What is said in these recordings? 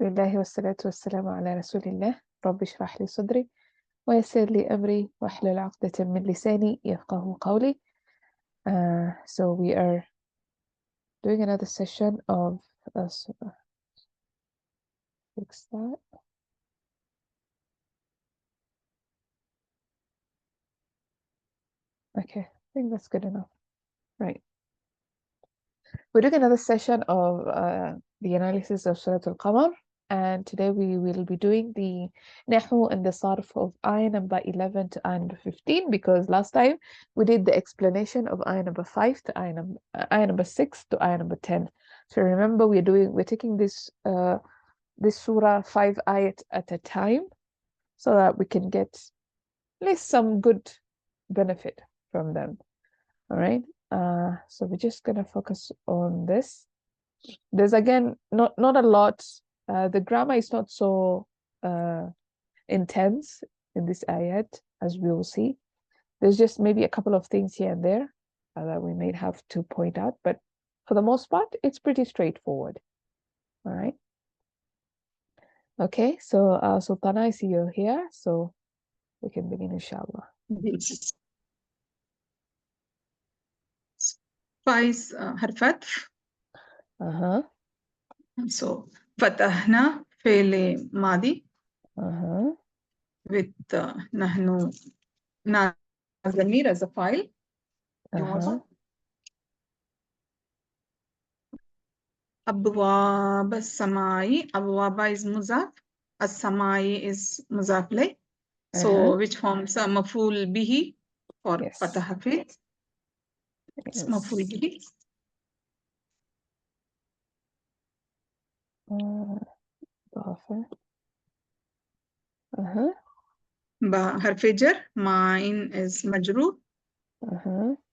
Billahi wassalatu wassalamu ala rasulillah. Rabbi shrah li sadri wa yassir li amri wahlul 'uqdatan min lisani yafqahu qawli. So we are doing another session of fix that. Okay, I think that's good enough. Right. We're doing another session of the analysis of Surah Al-Qamar, and today we will be doing the Nahw and the Sarf of ayah number 11 to ayah number 15, because last time we did the explanation of ayah number 5 to ayah number 6 to ayah number 10. So remember, we're taking this surah 5 ayat at a time, so that we can get at least some good benefit from them. All right. So we're just gonna focus on this. There's again not a lot. The grammar is not so intense in this ayat, as we will see. There's just maybe a couple of things here and there that we may have to point out, but for the most part, it's pretty straightforward. All right. Okay, so Sultana, I see you're here, so we can begin, inshallah. Five harfat. So fatahna fi'l madi with nahnu zamir as a file. Abwab as-samai. Abwaba is muzaf. As-samai is muzaf lay. So which forms a maf'ul bihi for fataha fi'l. It's maf'ul bihi. Ba harf jar. Mine is majroor.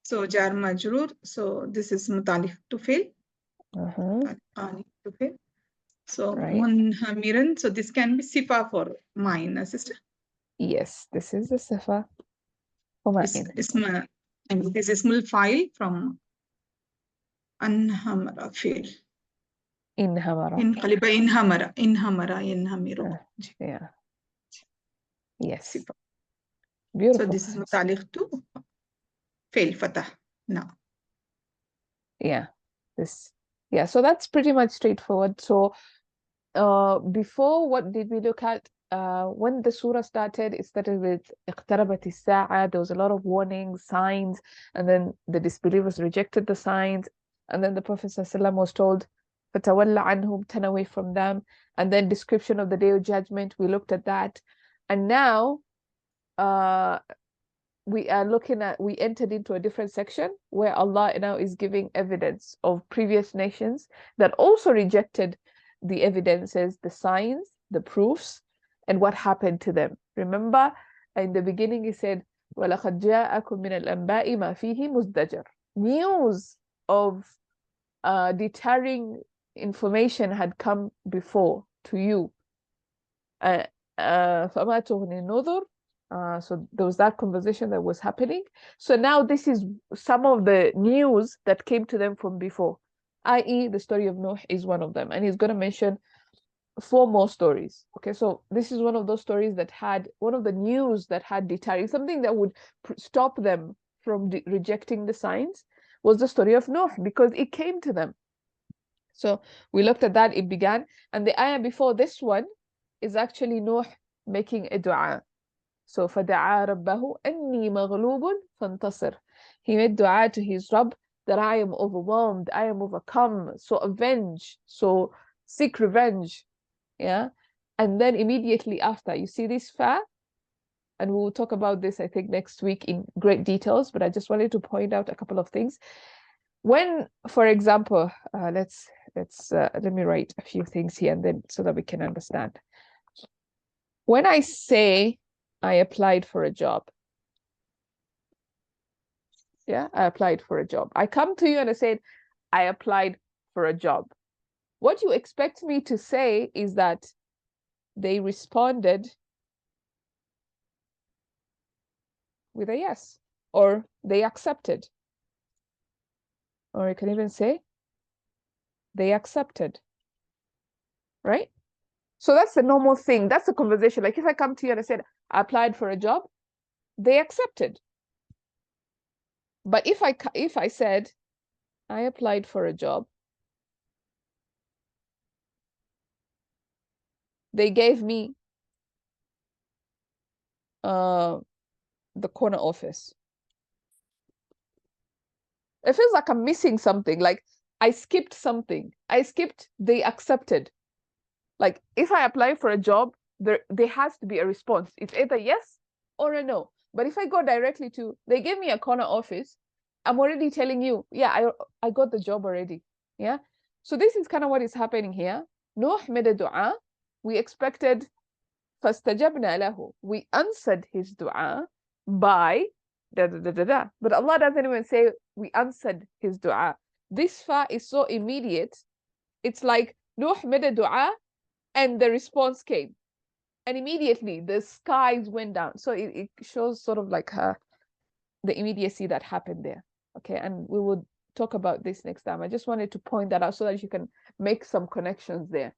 So jar majroor. So this is mutaliq to fi'l. So munhamiran. So this can be sifa for mine, sister. Yes, this is the sifa for mine. This is ismul file from anhamara fi'l. Inhamara. Inhamara. Inhamiru. Yeah. Yes. Sifa. Beautiful. So this is mutaliq to fi'l fatah. Now. Yeah. So that's pretty much straightforward. So before, what did we look at? When the surah started, it started with اقتربت الساعة. There was a lot of warnings, signs, and then the disbelievers rejected the signs, and then the Prophet ﷺ was told فتولى عنهم, turn away from them, and then description of the day of judgment, we looked at that. And now we entered into a different section where Allah now is giving evidence of previous nations that also rejected the evidences, the signs, the proofs, and what happened to them. Remember, in the beginning he said, وَلَقَدْ جَاءَكُم مِّنَ الْأَنْبَاءِ مَا فِيهِ مُزْدَجَرٌ. News of deterring information had come before to you. فَمَا تُغْنِ النُّذُرُ. So there was that conversation that was happening. So now this is some of the news that came to them from before, i.e. the story of Noah is one of them. And he's going to mention 4 more stories. Okay, so this is one of those stories that had, one of the news that had deterring, something that would stop them from rejecting the signs, was the story of Noah, because it came to them. So we looked at that, it began. And the ayah before this one is actually Noah making a dua. So فَدَعَا رَبَّهُ أَنِّي مَغْلُوبٌ فَانْتَصِرْ. He made dua to his Rabb that I am overwhelmed, I am overcome, so avenge, so seek revenge. Yeah. And then immediately after, you see this fa, and we will talk about this, I think, next week in great details, but I just wanted to point out a couple of things. When, for example, let me write a few things here, and then so that we can understand. When I say I applied for a job, yeah, I applied for a job. I come to you and I said, I applied for a job. What you expect me to say is that they responded with a yes, or they accepted. Or you can even say they accepted, right? So that's the normal thing. That's the conversation. Like if I come to you and I said, I applied for a job, they accepted. But if I said, I applied for a job, they gave me the corner office. It feels like I'm missing something. Like I skipped something. They accepted. Like if I apply for a job, there has to be a response. It's either yes or a no. But if I go directly to, they gave me a corner office, I'm already telling you, yeah, I got the job already. Yeah. So this is kind of what is happening here. Nuh made a dua. We expected فَاسْتَجَبْنَا لَهُ. We answered his dua by da da da da da. But Allah doesn't even say we answered his dua. This fa is so immediate. It's like Nuh made a dua and the response came. And immediately the skies went down. So it shows sort of like the immediacy that happened there. Okay, and we will talk about this next time. I just wanted to point that out so that you can make some connections there.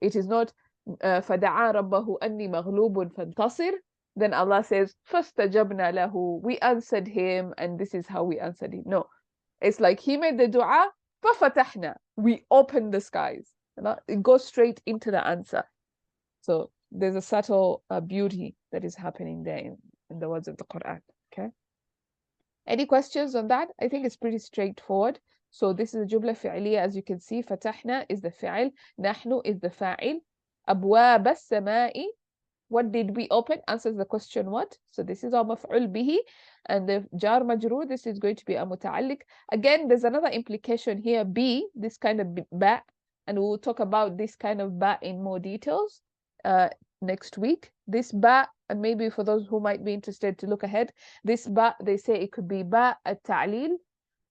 It is not فَدَعَا رَبَّهُ أَنِّي مَغْلُوبٌ فَانْتَصِرْ. Then Allah says, فَاسْتَجَبْنَا لَهُ. We answered him, and this is how we answered him. No, it's like he made the dua, فَفَتَحْنَا. We opened the skies. It goes straight into the answer. So there's a subtle beauty that is happening there in the words of the Quran. Okay. Any questions on that? I think it's pretty straightforward. So this is the jumla fi'liya, as you can see. فتحنا is the fi'il. نحن is the fa'il. أبواب السماء. What did we open? Answers the question what? So this is our maf'ul bihi. And the jar majroor, this is going to be a muta'alliq. Again, there's another implication here. B, this kind of ba. And we'll talk about this kind of ba in more details next week. This ba, and maybe for those who might be interested to look ahead, this ba, they say it could be ba at-ta'lil.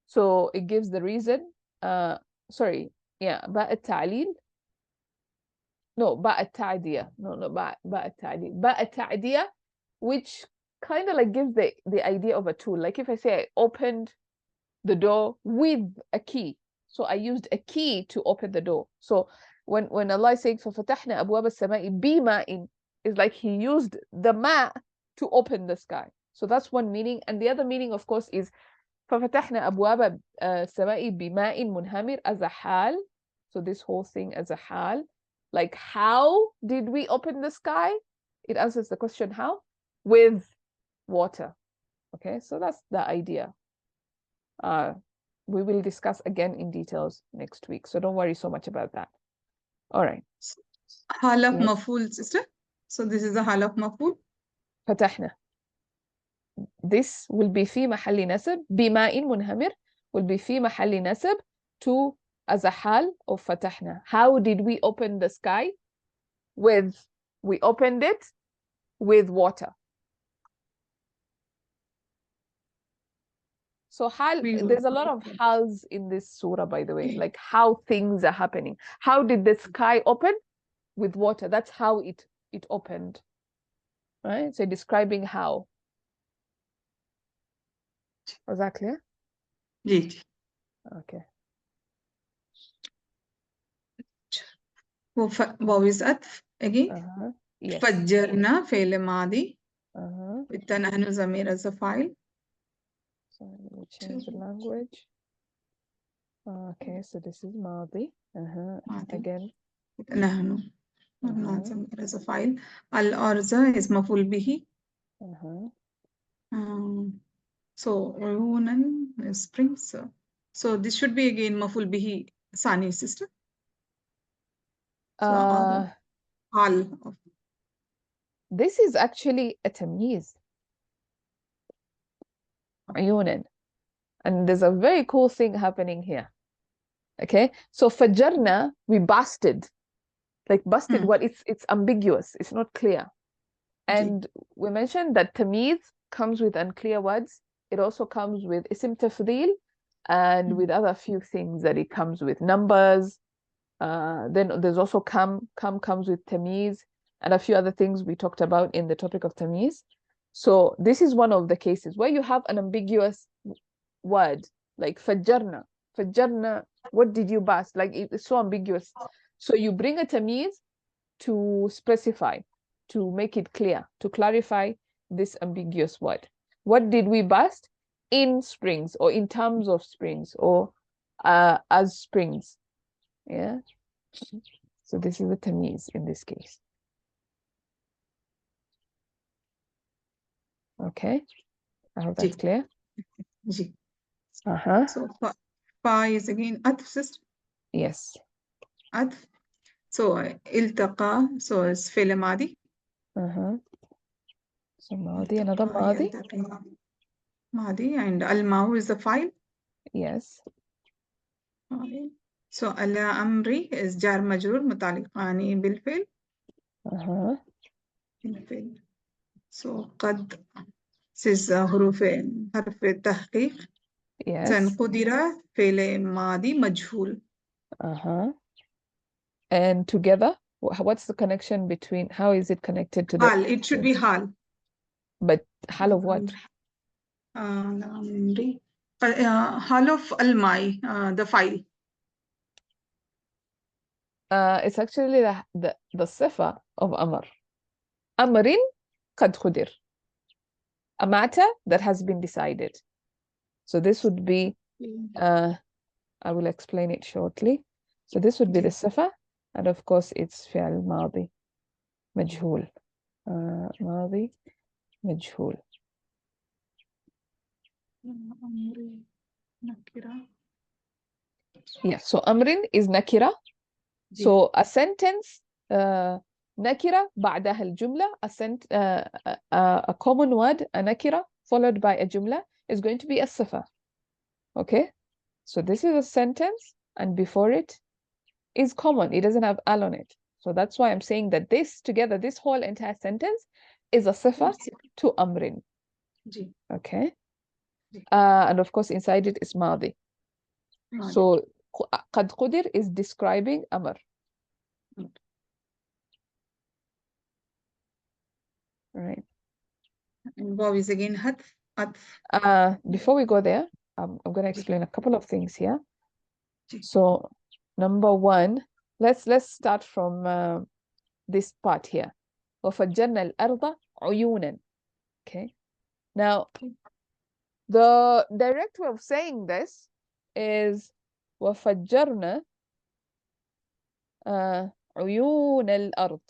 So it gives the reason. Sorry, yeah, ba at-ta'lil. No, ba at-ta'diyah. No, ba at-ta'diyah. Ba at-ta'diyah, which kind of like gives the idea of a tool. Like if I say I opened the door with a key. So I used a key to open the door. So when Allah is saying فَفَتَحْنَا أَبْوَابَ السَّمَاءِ بِمَاءٍ, it's like he used the ma to open the sky. So that's one meaning. And the other meaning, of course, is فَفَتَحْنَا أَبْوَابَ السَّمَاءِ بِمَاءٍ مُنْهَمِرٍ as a hal. So this whole thing as a hal. Like how did we open the sky? It answers the question how? With water. Okay, so that's the idea. We will discuss again in details next week. So don't worry so much about that. All right. Hal of maf'ul, sister. So this is the hal of maf'ul. فتحنا. This will be في محل نسب. بماء منهمر will be في محل نسب to as a hal of فتحنا. How did we open the sky? We opened it with water. So hal, there's a lot of hals in this surah, by the way, like how things are happening. How did the sky open? With water. That's how it opened. Right? So describing how. Was that clear? Yes. Okay. Waw is atf again. Yes. فجرنا فعل ماضي. with نحن ضمير as a file. So we'll change the language. Okay, so this is ماضي. Again. نحن ضمير as a file. الأرض is مفعول به. So عيونا springs. So this should be again مفعول به ثاني, sister. So this is actually a tamyiz. عيونا. And there's a very cool thing happening here. Okay, so fajarna, we busted. Like busted what? It's ambiguous. It's not clear. And we mentioned that tamyiz comes with unclear words. It also comes with isim tafdil and with other few things that it comes with. Numbers. Then there's also kam comes with tamyiz and a few other things we talked about in the topic of tamyiz. So this is one of the cases where you have an ambiguous word like fajarna. Fajarna, what did you bust? Like it's so ambiguous. So you bring a tamyiz to specify, to make it clear, to clarify this ambiguous word. What did we burst? In springs, or in terms of springs, or as springs. Yeah. So this is the tamyiz in this case. Okay. I hope that's clear. Ji. Uh-huh. So fa is again atf, sister. Yes. atf. So iltaqa, so it's fi'l madi. Uh-huh. So madi, another madi. Madi, and al-ma'u is the file. Yes. So ala amri is jar majrur mutaliqani bil fi'l. Uh-huh. So qad is حروف حرف التحقيق. Yes. Then قدر فعل ماضي مجهول. Uh-huh. And together, what's the connection between, how is it connected to the Hal, it should be hal. But hal of what? Hal of al-mai, the file. It's actually the sifa of amr. Amrin qad khudir. A matter that has been decided. So this would be, I will explain it shortly. So this would be the sifa, and of course it's fi'al madi, majhul. Madi, majhul. Yes, so amrin is nakira. So a sentence, nakira بعدها الجملة, a common word, a nakira, followed by a jumla, is going to be a sifa. Okay? So this is a sentence, and before it is common. It doesn't have al on it. So that's why I'm saying that this together, this whole entire sentence is a sifa to amrin. Okay? And of course, inside it is madi. So qad qudir is describing amr. Right. And waw is again atf. Before we go there, I'm going to explain a couple of things here. So number one, let's start from this part here. وَفَجَّرْنَا الْأَرْضَ عُيُونًا. Okay. Now, the direct way of saying this is وَفَجَّرْنَا عُيُونَ الْأَرْض.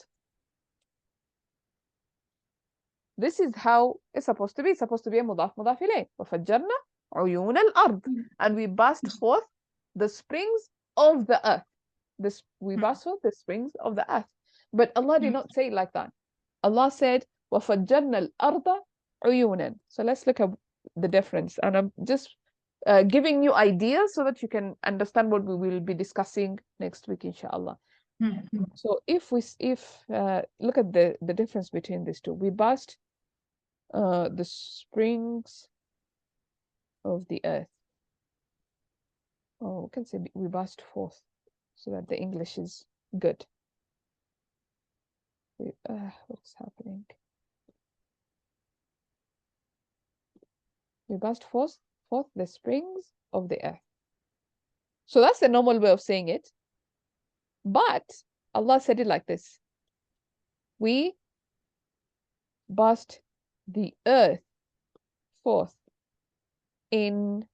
This is how it's supposed to be. It's supposed to be a مضاف مضاف إليه. وَفَجَّرْنَا عُيُونَ الْأَرْض. And we burst forth the springs of the earth. We burst forth the springs of the earth. But Allah did not say it like that. Allah said, وَفَجَّرْنَا الْأَرْضَ عُيُونًا. So let's look at the difference. And I'm just giving you ideas so that you can understand what we will be discussing next week, inshallah. So if look at the difference between these two. We burst the springs of the earth. Oh, we can say we burst forth so that the English is good. What's happening? We burst forth the springs of the earth. So that's the normal way of saying it. But Allah said it like this. We burst the earth forth in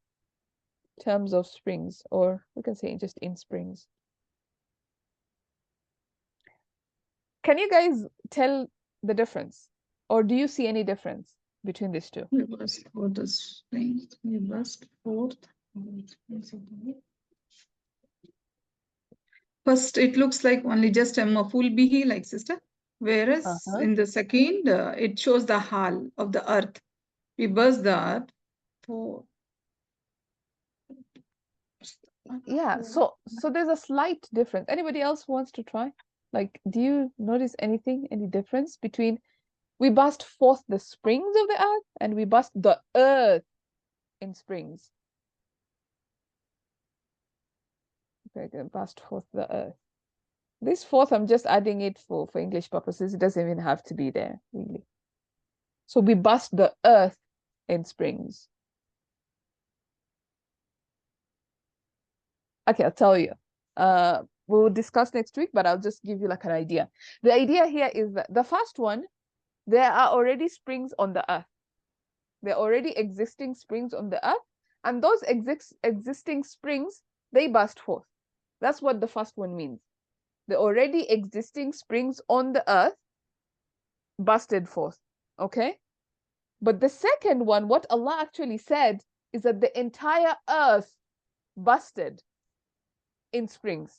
terms of springs, or we can say just in springs. Can you guys tell the difference? Or do you see any difference between these two? We burst forth the springs. We burst forth. First, it looks like only just a maful bihi, like sister. Whereas in the second, it shows the hal of the earth. We burst the earth. Yeah, so there's a slight difference. Anybody else who wants to try? Like, do you notice anything, any difference between we burst forth the springs of the earth and we burst the earth in springs? Okay, burst forth the earth. This fourth, I'm just adding it for English purposes. It doesn't even have to be there, really. So we burst the earth in springs. Okay, I'll tell you. we'll discuss next week, but I'll just give you like an idea. The idea here is that the first one, there are already springs on the earth. There are already existing springs on the earth, and those existing springs, they burst forth. That's what the first one means. The already existing springs on the earth busted forth, okay? But the second one, what Allah actually said is that the entire earth busted in springs.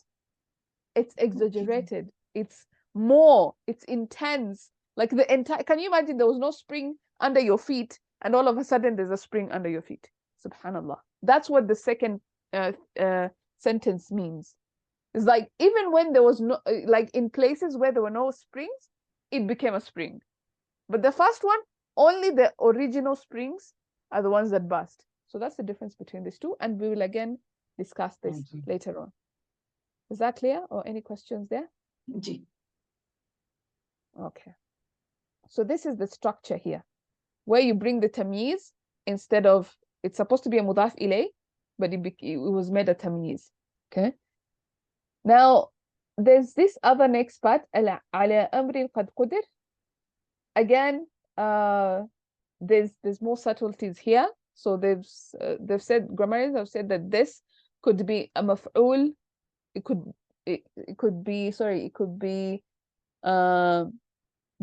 It's exaggerated. It's more. It's intense. Like the entire, can you imagine there was no spring under your feet and all of a sudden there's a spring under your feet? Subhanallah. That's what the second sentence means. It's like even when there was no, like in places where there were no springs, it became a spring. But the first one, only the original springs are the ones that burst. So that's the difference between these two. And we will again discuss this later on. Is that clear? Or any questions there? Okay. So this is the structure here, where you bring the tamyiz instead of, it's supposed to be a mudaf ilay, but it was made a tamyiz. Okay. Now, there's this other next part, ala amrin qad qudir. Again, there's more subtleties here. So they've said, grammarians have said that this could be a maf'ul. It could be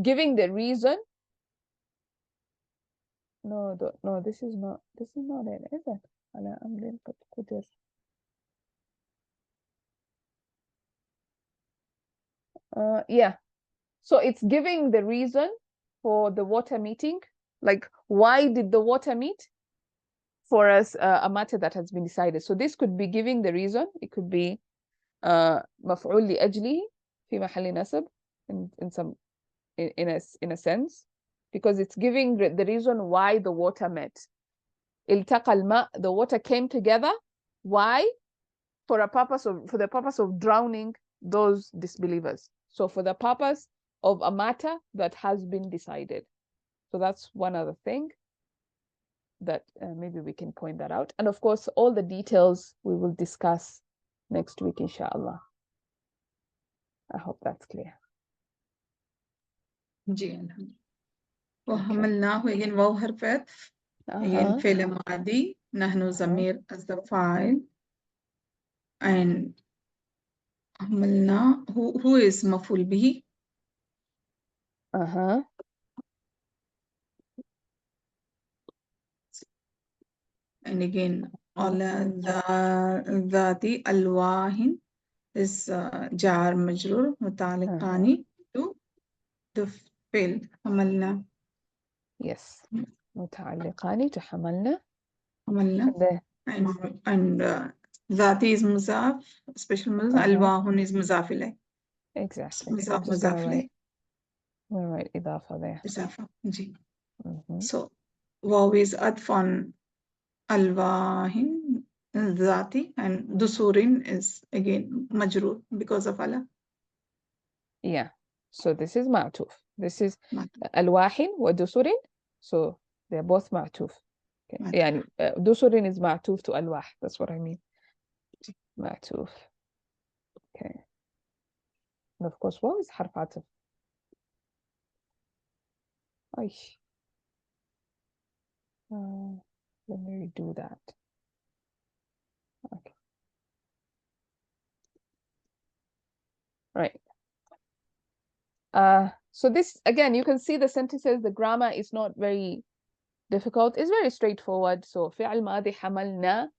giving the reason. No, this is not it, is it? Ala amrin qad qudir. Yeah. So it's giving the reason for the water meeting. Like, why did the water meet? For us, a matter that has been decided. So this could be giving the reason. It could be مفعول لأجله في محل نصب in a sense, because it's giving the reason why the water met. التقى الماء, the water came together. Why? For the purpose of drowning those disbelievers. So for the purpose of a matter that has been decided. So that's one other thing that maybe we can point that out. And of course, all the details we will discuss next week, inshallah. I hope that's clear. وحملناه again واو حرف عطف again فعل ماضي نحن ضمير as the file and حملنا who is مفعول به and again على ذاتي ألواح is جار مجرور متعلقان to the field حملنا. Yes. متعلقان to حملنا. And ذاتي is مضاف, special مضاف, ألواح is مضاف إليه. Exactly. مضاف إليه. We'll write إضافة there. إضافة. جي. So واو is عطف on ألواح ذاتي and دسور is again مجرور because of Allah. Yeah. So this is معطوف. This is ألواح ودسور. So they're both معطوف. Okay. يعني دسور is معطوف to ألواح. That's what I mean. معطوف. Okay. And of course, واو is حرف عطف. Let me redo that. Okay. Right. So this, again, you can see the sentences, the grammar is not very difficult. It's very straightforward. So فعل ماضي حملنا.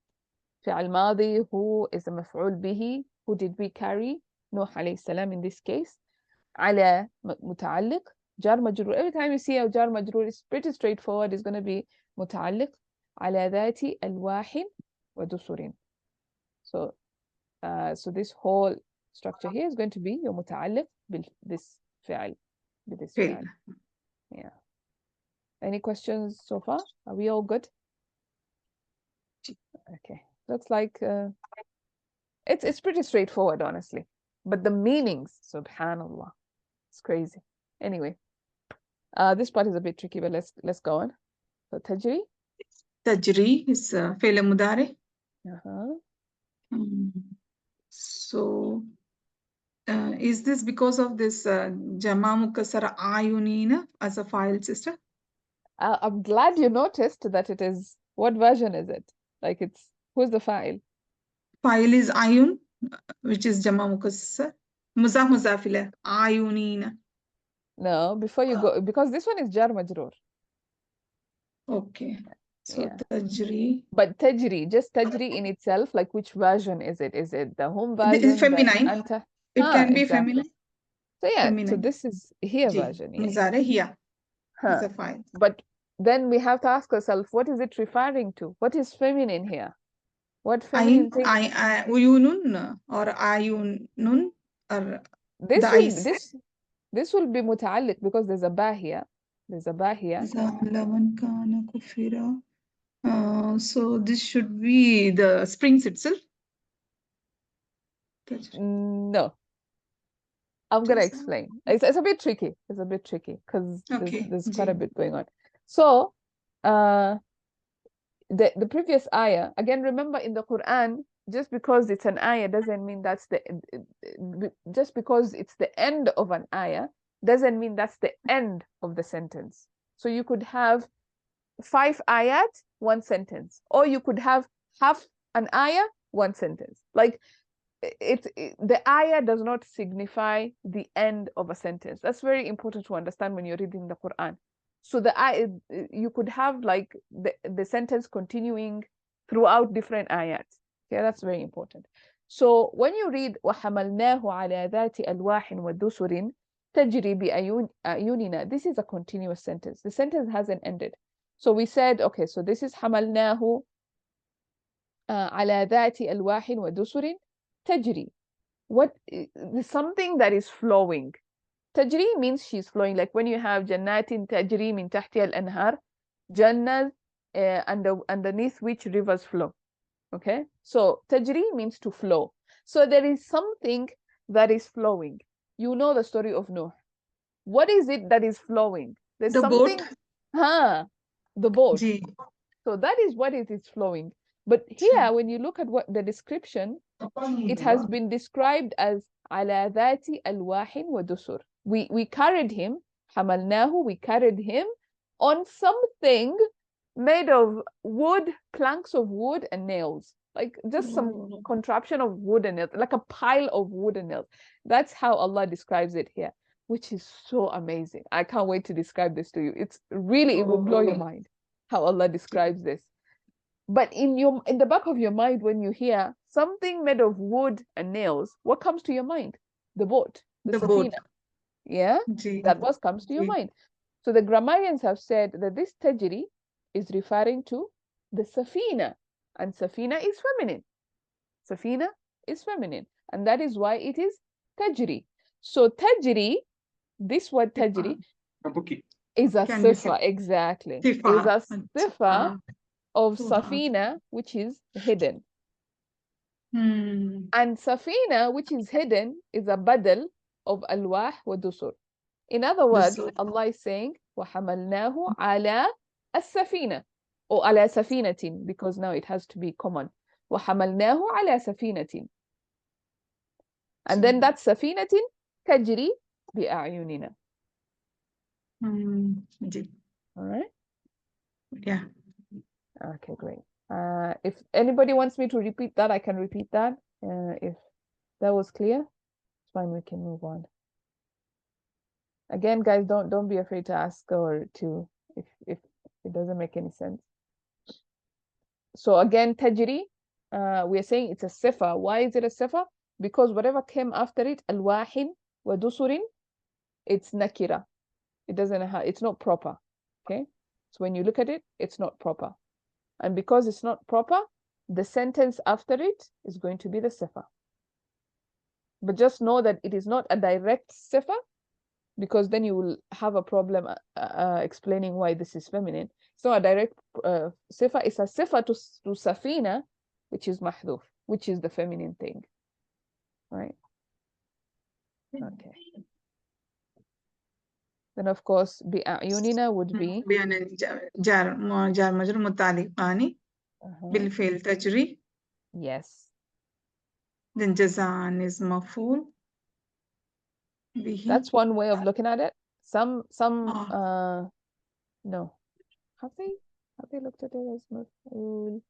فعل ماضي who is the مفعول به. Who did we carry? Nuh alayhi salam in this case. على متعلق. جار مجرور. Every time you see a jar majrur, it's pretty straightforward. It's going to be متعلق على ذات ألواح ودسور. So this whole structure here is going to be your متعلق this فعل. Yeah. Any questions so far? Are we all good? Okay. Looks like it's pretty straightforward, honestly. But the meanings, subhanallah, it's crazy. Anyway, this part is a bit tricky, but let's go on. So تجري. تجري is فعل مضارع. Uh-huh. So Is this because of this Jama Mukassara Ayunina as a file system? I'm glad you noticed that it is. What version is it? Like who's the file? File is Ayun, which is Jama Mukassar. Muzaf Muzafila, Ayunina. No, before you go, because this one is jar majroor. Okay. So Yeah. Tajri. But tajri, just tajri in itself, like which version is it? Is it the home version? Feminine. The anta? It can be Exactly. feminine. So yeah, so Feminine. this is here Ji. version, yeah. Muzare here. Is Huh. a file. But then we have to ask ourselves, what is it referring to? What is feminine here? What feminine thing? Uyunun or Ayunun or This the will eyes. this will be muta'alliq because there's a ba here. There's a ba here. So this should be the springs itself. No. I'm gonna explain. It's a bit tricky. It's a bit tricky because there's quite a bit going on. So the previous ayah, again, remember in the Quran, just because it's an ayah doesn't mean that's just because it's the end of an ayah doesn't mean that's the end of the sentence. So you could have 5 ayat, 1 sentence, or you could have half an ayah, 1 sentence. Like the ayah does not signify the end of a sentence. That's very important to understand when you're reading the Quran. So the ayah, you could have like the sentence continuing throughout different ayat. Okay, that's very important. So when you read وَحَمَلْنَاهُ عَلَى ذَاتِ أَلْوَاحٍ وَدُسُرٍ تَجْرِي بِأَعْيُنِنَا. This is a continuous sentence. The sentence hasn't ended. So we said, okay, so this is حَمَلْنَاهُ على ذات ألواح ودسر تجري. What something that is flowing. تجري means she's flowing. Like when you have جنات تجري من تحتها الأنهار, Jannah underneath which rivers flow. Okay, so تجري means to flow. So there is something that is flowing. You know the story of Noah. What is it that is flowing? There's the something. boat. The boat. Ji. So that is what it is flowing. But here, when you look at what the description, it has been described as على ذات ألواح ودسر. We carried him, حملناه, we carried him on something made of wood, planks of wood and nails. Like just some contraption of wood and nails, like a pile of wood and nails. That's how Allah describes it here, which is so amazing. I can't wait to describe this to you. It's really, it will blow your mind how Allah describes this. But in the back of your mind, when you hear something made of wood and nails, what comes to your mind? The boat, the boat. safina. Yeah, that what comes to your mind. So the grammarians have said that this tajri is referring to the safina, and safina is feminine. Safina is feminine, and that is why it is tajri. So tajri, this word tajri, is a sifa, exactly. Is a sifa of safina, which is hidden. And safina, which is hidden, is a badal of alwah wa dusur. In other words, Allah is saying, وَحَمَلْنَاهُ عَلَى السَّفِينَةِ, or عَلَى سَفِينَةٍ, because now it has to be common. وَحَمَلْنَاهُ عَلَى سَفِينَةٍ. And then that سَفِينَةٍ تَجْرِي بِأَعْيُنِنَا. All right? Yeah. Okay, great. If anybody wants me to repeat that, I can repeat that. If that was clear, it's fine, we can move on. Again, guys, don't be afraid to ask or to if it doesn't make any sense. So again, tajri, we are saying it's a sifa. Why is it a sifa? Because whatever came after it, alwahin wa dusurin, it's nakira. It doesn't have, it's not proper. Okay, so when you look at it, it's not proper. And because it's not proper, the sentence after it is going to be the sifa. But just know that it is not a direct sifa, because then you will have a problem explaining why this is feminine. It's not a direct sifa, it's a sifa to safina, which is mahduf, which is the feminine thing. Right? Okay. Then of course, bi'ayunina would be jar majrur mutaliqani bil fi'l tajri. Yes. Then jazaan is maf'ul. That's one way of looking at it. Some Ah. no. Have they looked at it as maf'ul?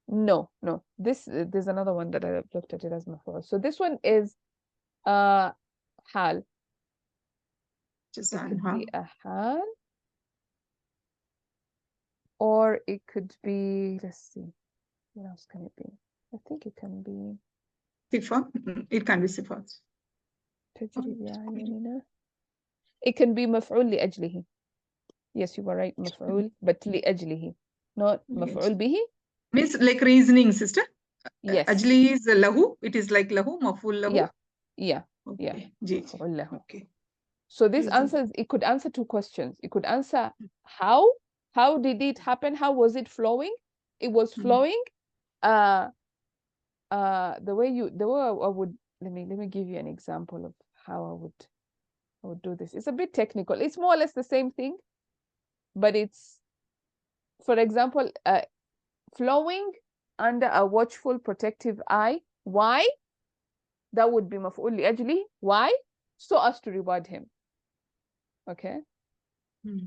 No. There's another one that I've looked at it as maf'ul. So this one is hal. It could be a hal, or it could be, let's see, what else can it be? I think it can be Sifa. It can be sifat. تجري بأعيننا. It can be مفعول لأجله. Yes, you were right, مفعول, but لأجله, not مفعول به. Means like reasoning, sister. Yes. Ajli is lahu. It is like lahu, maful lahu. Yeah. Okay. مفعول له. Okay. So this answers, it could answer two questions. It could answer how did it happen? How was it flowing? It was flowing. The way I would, let me give you an example of how I would do this. It's a bit technical. It's more or less the same thing, but it's, for example, flowing under a watchful, protective eye. Why? That would be مفعول لأجله. Why? So as to reward him. Okay.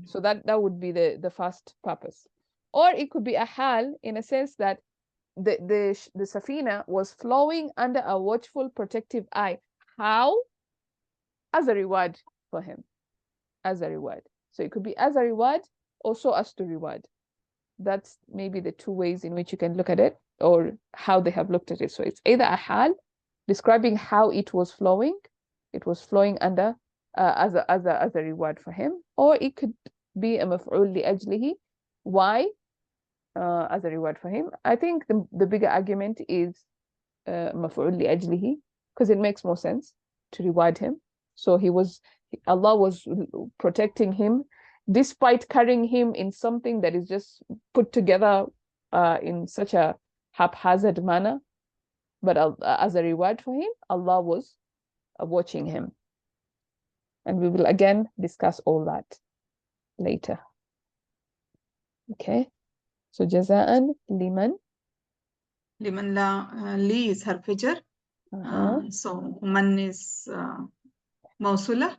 So that would be the first purpose. Or it could be a hal, in a sense that the safina was flowing under a watchful, protective eye. How? As a reward for him. As a reward. So it could be as a reward, or so as to reward. That's maybe the two ways in which you can look at it, or how they have looked at it. So it's either a hal, describing how it was flowing. It was flowing under as a reward for him, or it could be a maf'ul li'ajlihi. Why? As a reward for him. I think the bigger argument is maf'ul li'ajlihi, because it makes more sense to reward him. So Allah was protecting him despite carrying him in something that is just put together in such a haphazard manner. But as a reward for him, Allah was watching him. And we will again discuss all that later. Okay. So jaza'an liman. Liman li is harfijar. So man is mausula.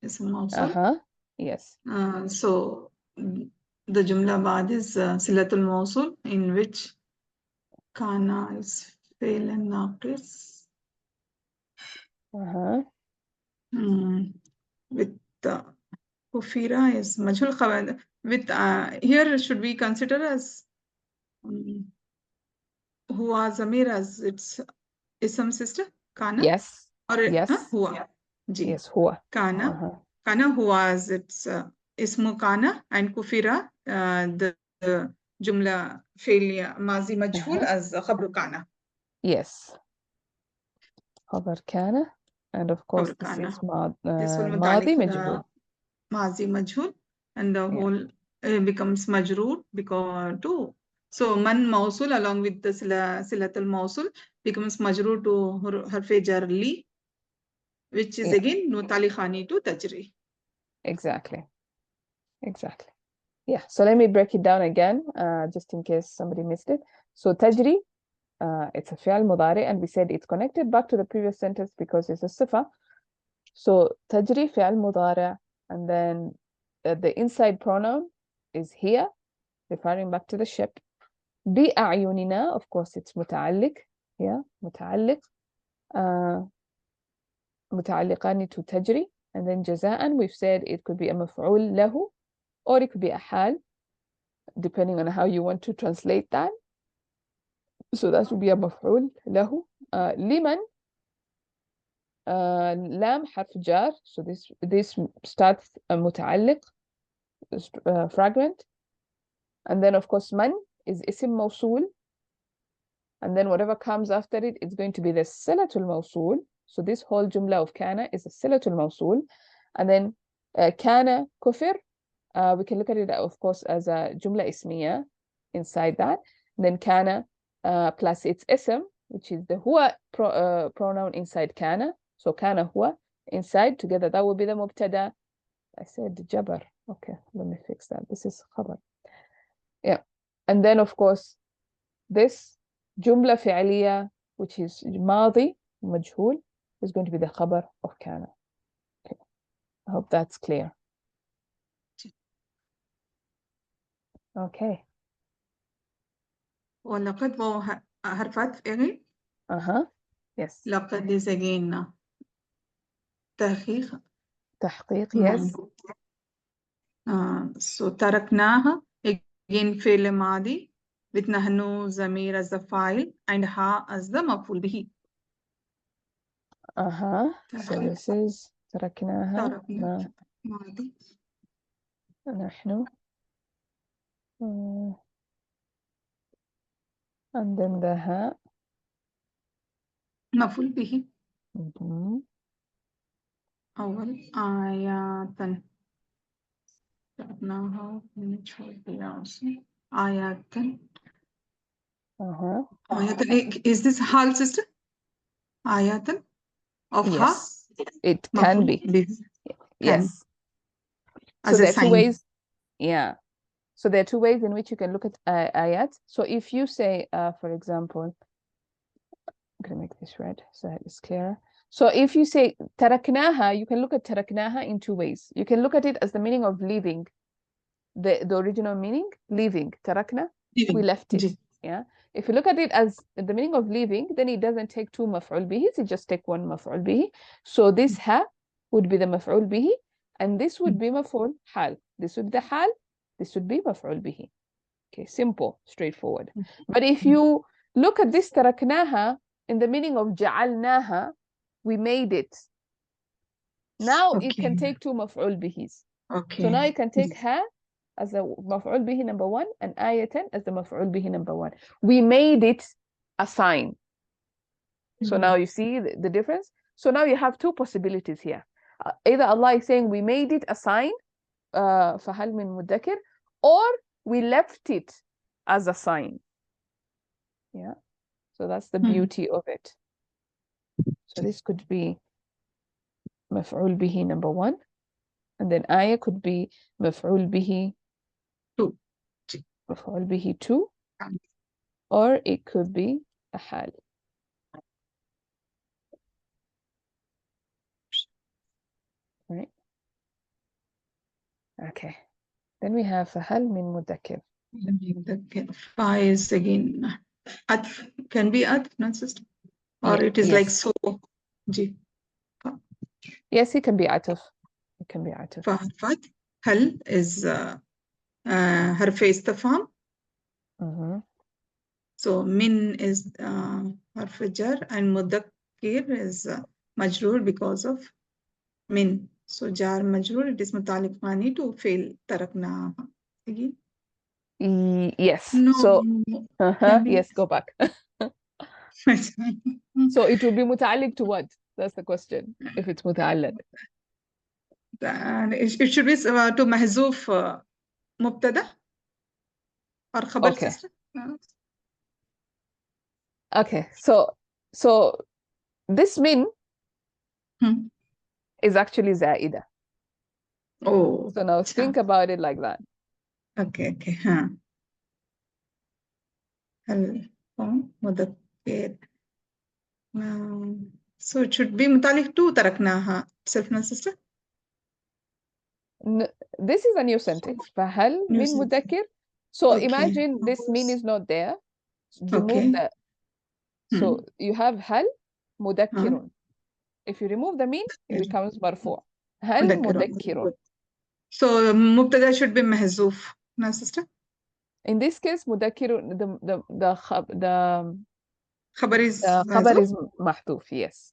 Is mausul. Yes. So the jumla baad is silatul mausul, in which kana is fail and naqis. With kufira is majhul khabar. With here should we consider as huwa zamir as its ism, sister? Kana? Yes. Or yes. Huwa? Ji. Yes, huwa. Kana. Kana huwa as its ismu kana, and kufira the jumla failure mazi majhul as khabru kana. Yes. Khabar kana, and of course this is maadi majhul. Mazi majhul, and the whole becomes majroor because to. So man mausul along with the silatul mausul becomes majroor to harfe jar li, which is again nutali khani to tajri. Exactly. Yeah. So let me break it down again, just in case somebody missed it. So tajri, it's a fi'al mudari, and we said it's connected back to the previous sentence because it's a sifa. So tajri fi'al mudari, and then the inside pronoun is here, referring back to the ship. بأعيننا, of course it's متعلق. Yeah, متعلق. متعلقان to تجري. And then جزاء, we've said it could be a مفعول له, or it could be a حال, depending on how you want to translate that. So that would be a مفعول له. لمن, لام حرف جار. So this starts a متعلق fragment. And then of course من is اسم موصول, and then whatever comes after it, it's going to be the silatul mawsul. So this whole jumla of kana is a silatul mawsul. And then kana kufir, we can look at it of course as a jumla ismiya inside that. And then kana plus its ism, which is the huwa pronoun inside kana. So kana huwa inside together, that will be the mubtada. I said jabar. Okay, let me fix that. This is khabar. Yeah. And then of course this jumla fi'aliya, which is madi majhul, is going to be the khabar of kana. I hope that's clear. Okay. ولقد واو حرف عطف again. Yes. لقد is again تحقيق. Yes. So تركناها again فعل ماضي with نحن ضمير as the file and ها as the مفعول به. So this is تركناها ماضي نحن and then the ها مفعول به. أول آيات تركناها آيات. آيات is this hal sister? آيات of yes, it can be. Yes. As so a there are sign. two ways. Yeah. So there are two ways in which you can look at ayat. So if you say, for example, I'm going to make this red so that it's clearer. So if you say taraknaha, you can look at taraknaha in two ways. You can look at it as the meaning of leaving, the original meaning, leaving. Tarakna, we left it. Yeah. If you look at it as the meaning of leaving, then it doesn't take two maf'ul bihis, it just take one maf'ul bihi. So this ha would be the maf'ul bihi, and this would be maf'ul hal. This would be the hal, this would be maf'ul bihi. Okay, simple, straightforward. But if you look at this taraknaha in the meaning of ja'alnaha, we made it. Now it can take two maf'ul bihis. So now you can take ha as the maf'ul bihi number one and ayatan as the maf'ul bihi number one. We made it a sign. So now you see the difference. So now you have two possibilities here. Either Allah is saying we made it a sign, فَهَلْ مِن مُدَّكِرٍ, or we left it as a sign. Yeah. So that's the beauty of it. So this could be maf'ul bihi number one, and then ayah could be maf'ul bihi two, maf'ul bihi two, or it could be a hal. Right? Okay. Then we have فهل من مدكر. Fa is again atf, can be atf, not sister, or it is like so. Yes, it can be atf. It can be atf. Fa hal is harf istifham. So min is harf jar and mudakkir is majroor because of min. So jar majroor, it is mutaliq mani to fail tarakna again. Yes. No. So yes, go back. So it will be muta'alliq to what? That's the question. If it's muta'alliq. It should be to mahzoof mubtada or khabar, okay. sister. Okay. So this min is actually zaida. Oh. So now think about it like that. Okay. Mudakkir. So it should be mutalik to taraknaha. Self-na, sister? This is a new sentence. فهل من مدكر. So imagine this min is not there. Remove the. So you have هل مدكر. If you remove the min, it becomes مرفوع. هل مدكر. So mubtada should be mahzoof, na, sister? In this case, مدكر the khabar is محذوف, yes.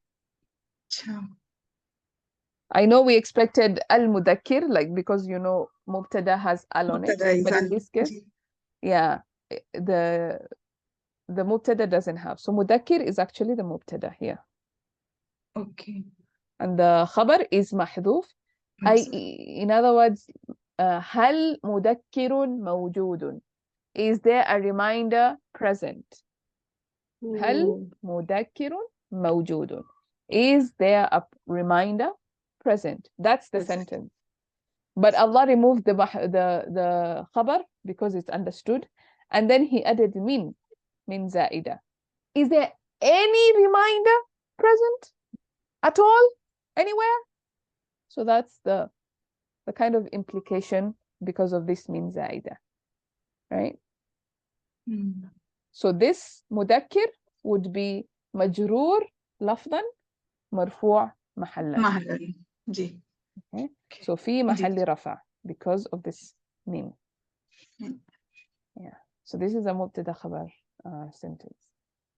I know we expected al-mudakkir, like, because mubtada has al on it, but in this case, yeah, the mubtada doesn't have. So mudakkir is actually the mubtada here. Okay. And the khabar is mahdhuf. In other words, hal mudakkirun mawjudun. Is there a reminder present? Hal mudakkirun mawjudun. Is there a reminder present? That's the sentence. But Allah removed the khabar because it's understood, and then He added min zaida. Is there any reminder present at all anywhere? So that's the kind of implication because of this min zaida, right? So this mudakkir would be majroor lafdan marfu' mahallan. Mahallan. Ji. Okay. So fi mahalli rafa because of this min. Yeah. So this is a mubtada khabar sentence.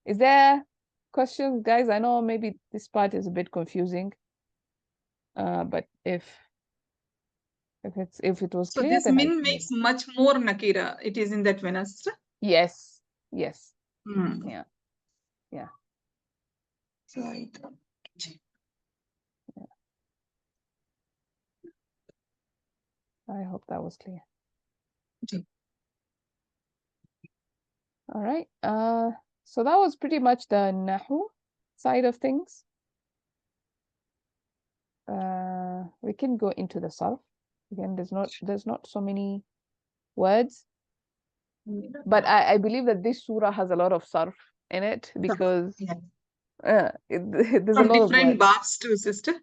Is there questions, guys? I know maybe this part is a bit confusing, but if it was So clear, this then min makes much more nakira. It is in that way, sister? Yes. Yes. Yeah. Yeah. Right. Yeah. I hope that was clear. All right. So that was pretty much the Nahw side of things. We can go into the Sarf. Again, there's not so many words, but I believe that this surah has a lot of Sarf in it because there's From a lot of different words. babs too, sister.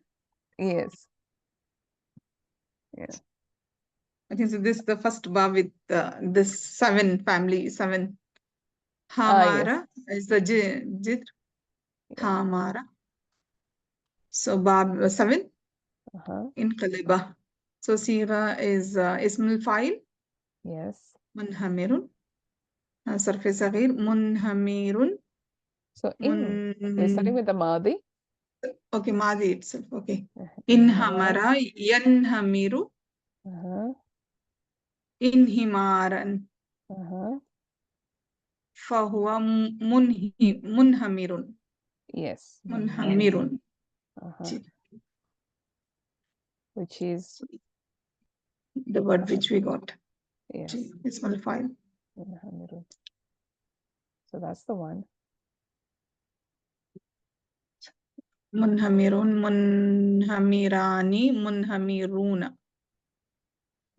Yes. Yeah. I think so this is the first bab with this 7 family, 7. Hamara is the jitr. Hamara. So bab 7 in Qaliba. So Sira is Ismul Fa'il. Yes. Munhamirun. Sarf Saghir. Munhamirun. So we're starting with the Madi. Okay, Madi itself. Okay. Inhamara. Yanhamiru. Inhimaran. Fahuwa munhamirun. Yes. Munhamirun. Which is the word which we got. Yes. Ismul Fa'il. So that's the one. Munhamirun, munhamirani, munhamiruna.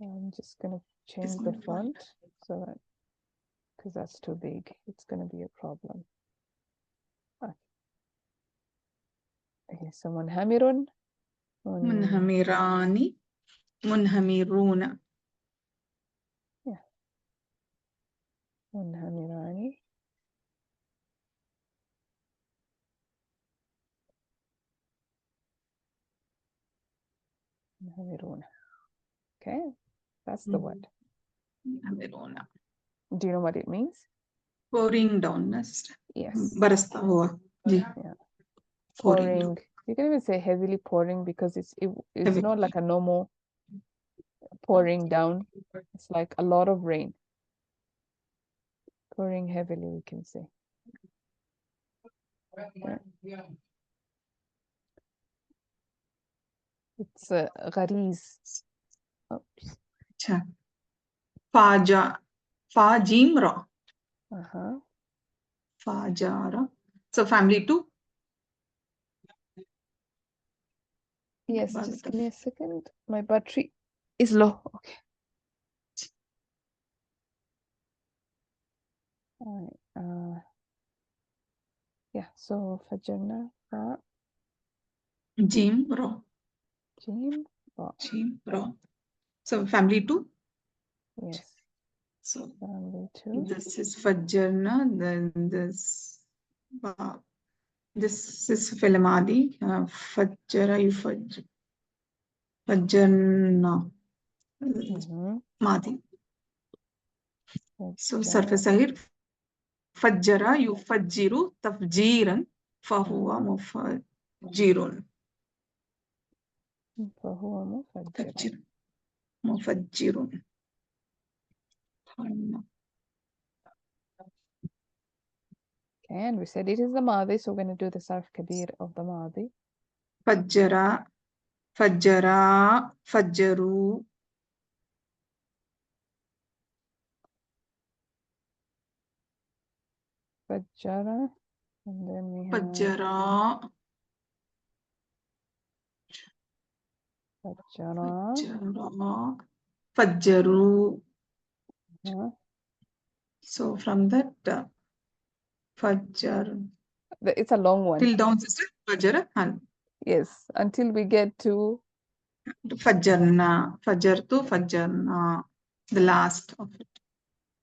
I'm just gonna change the font so that because that's too big, it's gonna be a problem. Okay, so munhamirun. Munhamirani, munhamiruna. Yeah. Munhamirani. Munhamiruna. Okay, that's the word. Munhamiruna. Do you know what it means? Pouring down, sister. Yes. Barasta hua. Yeah. Pouring. You can even say heavily pouring because it's not like a normal pouring down. It's like a lot of rain. Pouring heavily, we can say. Yeah. It's a ghariz. Faja. Fajimra. Fajara. So family 2. Yes, just give me a second. My battery is low. Okay. All right. Yeah, so Fajarna. Jim Ro. Jim Ro. So family 2. Yes. So family 2. This is Fajarna. Then this is Filamadi. Fajara Yufaj. Fajarna. Madi. So Sarf Sahir. Fajjara yufajjiru tafjiran fahuwa mufajjirun. Fahuwa mufajjirun. Okay, and we said it is the Madi, so we're going to do the Sarf Kabir of the Madi. Fajjara, fajjara, fajjaru. Fajjara, and then we have Fajjara. Fajjara. Fajjaru. So from that, Fajjar. It's a long one. Till down, sister. Fajjara. Yes, until we get to Fajjarna, Fajjartu, Fajjarna, the last of it.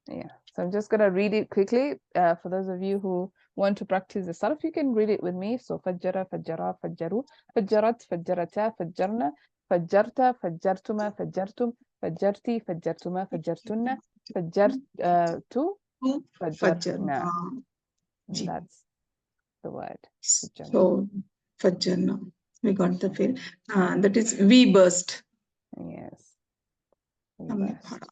Yeah, so I'm just gonna read it quickly. For those of you who want to practice the sarf, you can read it with me. So fajjara, fajjara, fajjaru, fajjarat, fajjarata, fajjarna, fajjarta, fajjartuma, fajjartum, fajjarti, fajjartuma, fajjartunna, fajjartu, fajjarna. Fajjarna. And that's the word. Fajjarna. So, Fajjarna. We got the feel. That is we burst. Yes. हमने पढ़ा.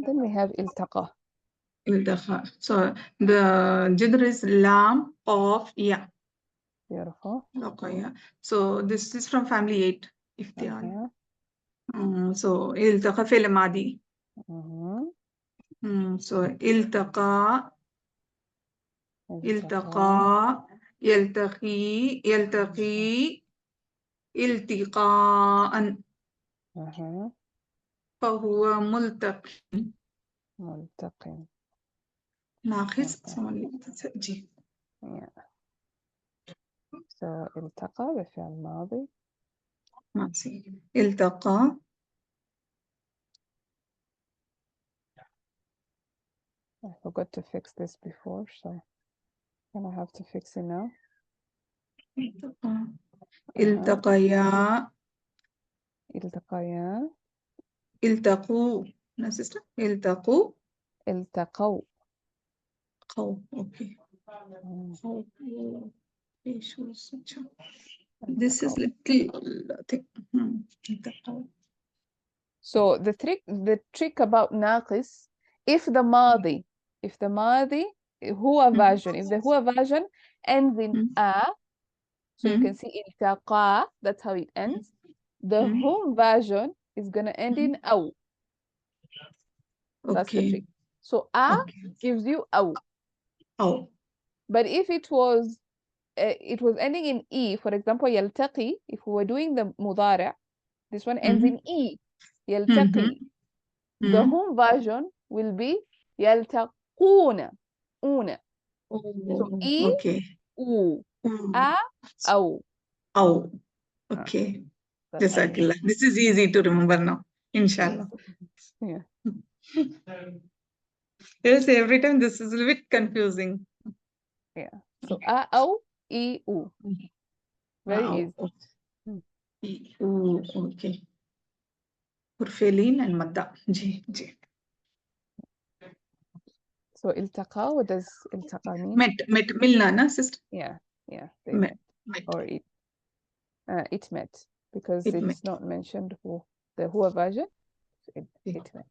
Then we have iltaqa. Iltaqa. So the jidr is lam of ya. Beautiful. Laqaya. So this is from family 8. Iftial. So iltaqa fi'l madi. So iltaqa, iltaqa, yaltaqi, yaltaqi, iltiqa'an. فهو ملتقي. ملتقي. ناقص. جي. So التقى بفعل ماضي. التقى. I forgot to fix this before, so I'm gonna have to fix it now. التقيا. التقيا. التقوا. No, sister. التقوا. التقوا. قو. Okay. This is little thing. So the trick about naqis, if the madi huwa version, if the huwa version ends in a, so you can see iltaqa, that's how it ends. The hum version is gonna end in aw. That's the trick. So a gives you aw. Oh. But if it was ending in e, for example, yaltaqi, if we were doing the mudari', this one ends in e. Yaltaqi. The home version will be yaltaquna. Una. So e, u, a, aw. Oh. Okay. Jazakallah. This is easy to remember now. Inshallah. Yeah. Yes, every time this is a bit confusing. Yeah. So a, aw, e, u. Very easy. E, u. Okay. Urfelin and madda. Ji, ji. So iltaqa, what does iltaqa mean? Met, milna, na, sister? Yeah, they met. Or it met, because it's not mentioned who, the huwa version. So it met.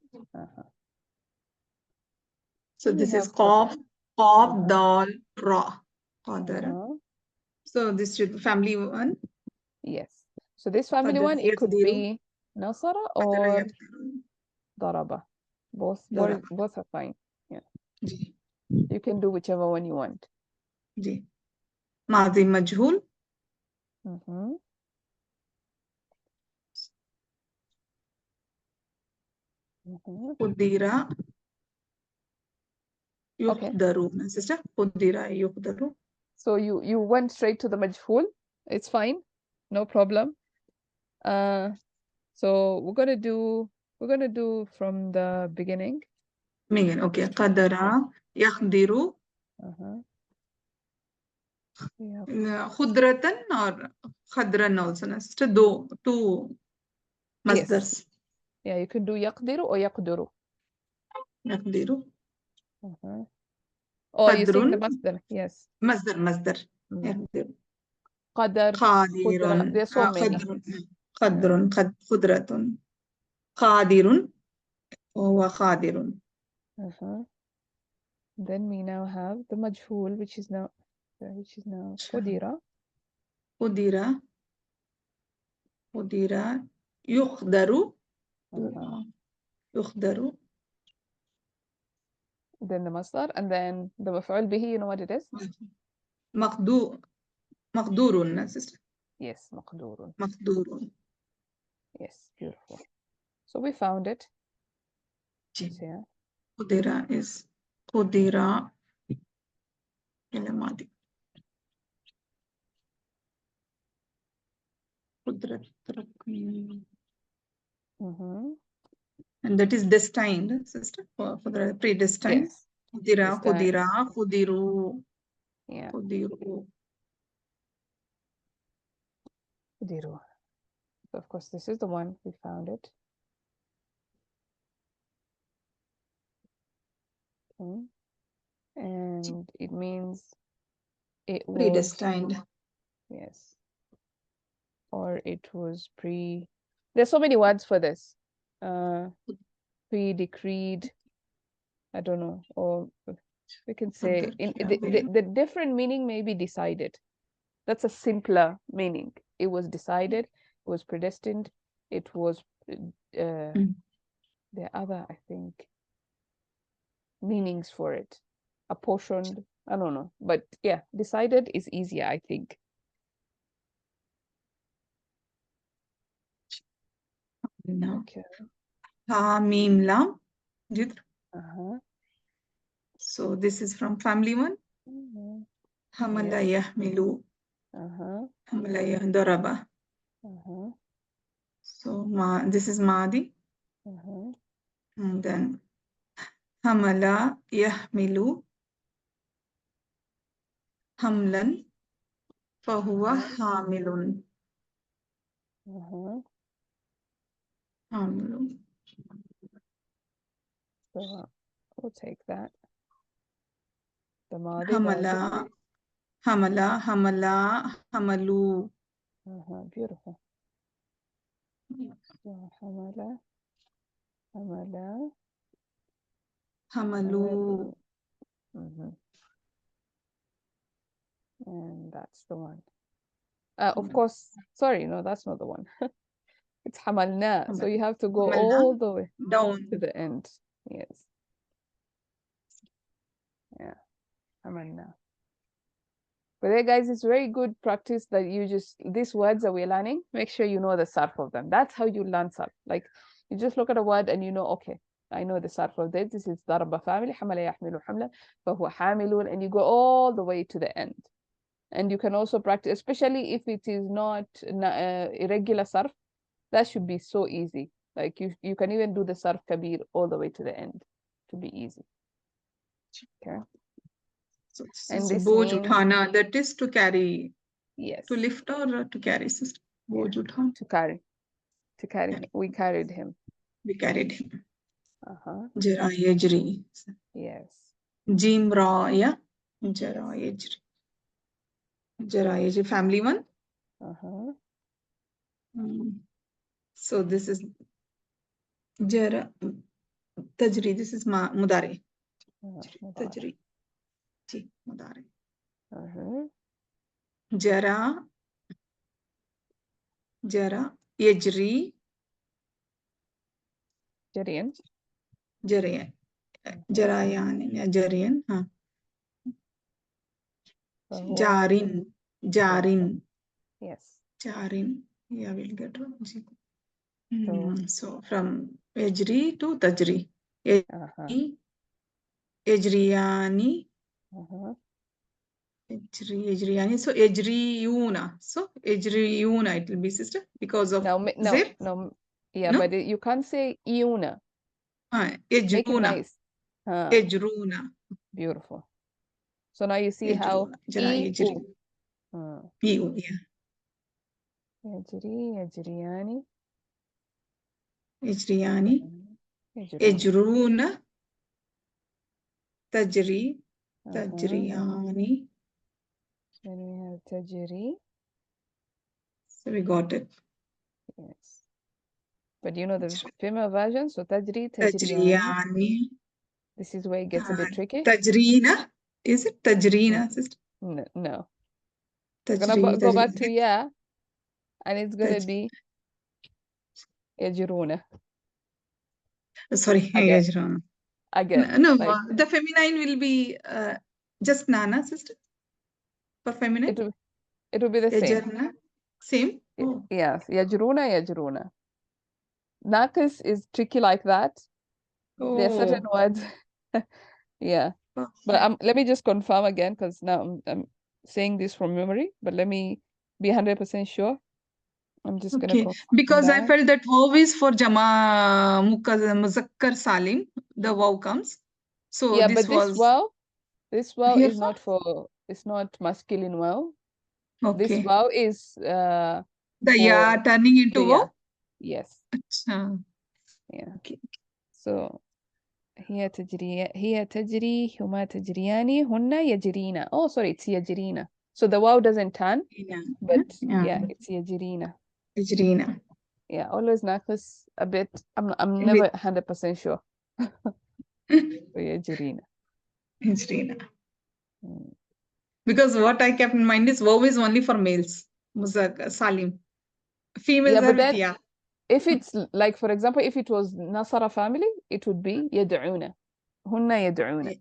So this is qaf, dal, ra. Qadara. So this should be family one. Yes. So this family one, it could be nasara or daraba. Both are fine. Yeah. You can do whichever one you want. Madi majhul. Qudira yuqdaru. Sister, qudira yuqdaru. So you went straight to the majhul. It's fine. No problem. So we're gonna do from the beginning. Okay. Qadara yaqdiru. Khudratan or khadran also. Sister, two masdars. Yes. Yeah, you can do yaqdiru or yaqduru. Yaqdiru. Oh, you're saying the masdar. Yes. Masdar. Yaqdiru. Qadar. Qadirun. There's so many. Qadrun. Khudratun. Qadirun. Huwa qadirun. Then we now have the majhul, which is now qudira. Qudira. Yuqdaru. Yuqdaru. Then the masdar, and then the maf'ul bihi, you know what it is? Maqdurun, sister. Yes, maqdurun. Maqdurun. Yes, beautiful. So we found it. Yeah. Qudira is Qudira. And that is destined, sister, for the predestined. Yes. Kudira, Destined. kudira, kudiru. Yeah. Kudiru. Kudiru. So of course, this is the one we found it. Okay. And it means it was Predestined. Yes. Or it was there's so many words for this. Pre-decreed. I don't know. Or we can say the different meaning may be decided. That's a simpler meaning. It was decided, it was predestined, it was the other, I think, meanings for it. Apportioned, I don't know. But yeah, decided is easier, I think. No. Okay. Ha, mim, lam. So this is from family one. Hamala yahmilu. Hamala yahdaraba. So this is Madi. And then Hamala yahmilu hamlan fahuwa hamilun. Hamilun. So we'll take that. The Madi. Hamala, hamala, hamala, hamalu. Beautiful. So hamala, hamala, hamalu. And that's the one. Of course, sorry, no, that's not the one. It's hamalna. So you have to go all the way down to the end. Yes. Yeah. Hamalna. But there, guys, it's very good practice that you just, these words that we're learning, make sure you know the sarf of them. That's how you learn sarf. Like, you just look at a word and you know, okay, I know the sarf of this. This is daraba family, hamala yahmilu hamla, fahuwa hamilun, and you go all the way to the end. And you can also practice, especially if it is not irregular sarf, that should be so easy. Like you can even do the sarf kabir all the way to the end to be easy. Okay. So this and is this boj means, uthana, that is to carry. Yes. To lift or to carry, sister? Boj uthana. To carry. To carry. Yeah. We carried him. We carried him. Jara yajri. Yes. Jim ra, yeah. Jara yajri. Jara yajri, family one. So this is Jara Tajri. This is Mudare. Tajri. Ji, Mudare. Jara. Jara Yajri. Jarian. Jarian. Jarayan. Jarian. Huh. Jarin. Jarin. Yes. Jarin. Yeah, we'll get one. So from Yajri to Tajri. Yajriyani. Yajriyani. So Yajriyuna. So Yajriyuna it will be, sister, because of zip. Yeah, no? But you can't say iuna. Yajruna. Make it nice. Yajruna. Beautiful. So now you see how Yajri. Yeah. Yajriyani. Yajriyani. Yajruna. Tajri. Tajriyani. Then we have Tajri. So we got it. Yes. But you know the female version, so Tajri, Tajriyani. This is where it gets a bit tricky. Tajrina. Is it Tajrina, sister? No. We're gonna go back to and it's gonna be Yajruna. Sorry, Yajruna. Again. No, the feminine will be just Nana, sister. For feminine, it will be the same. Same. Oh. Yes, Yajruna. Naqis is tricky like that. Oh. There are certain words. Yeah. But let me just confirm again, because now I'm saying this from memory, but let me be 100% sure. I'm just gonna Okay, confirm because I that. felt that waw is for Jama Muzakkar Salim, the waw comes. So Yeah, this but this was wow here is for? not for, it's not masculine wow. This Okay. wow is The for ya turning the into yeah. waw? Yes. Achha. Yeah. Okay. So هي تجري هما تجريان هن يجرين. Oh, sorry, it's يجرين. So the wow doesn't turn, Yeah. but Yeah. yeah, it's يجرين. Ijrina. Yeah, always ناقص a bit. I'm With never 100% sure. So يجرين. Ijrina. Mm. Because what I kept in mind is waw is only for males. Muzakkar Salim. Females Yeah, are but with then ya. if it's like, for example, if it was Nasara family, it would be يدعون. هن يدعون.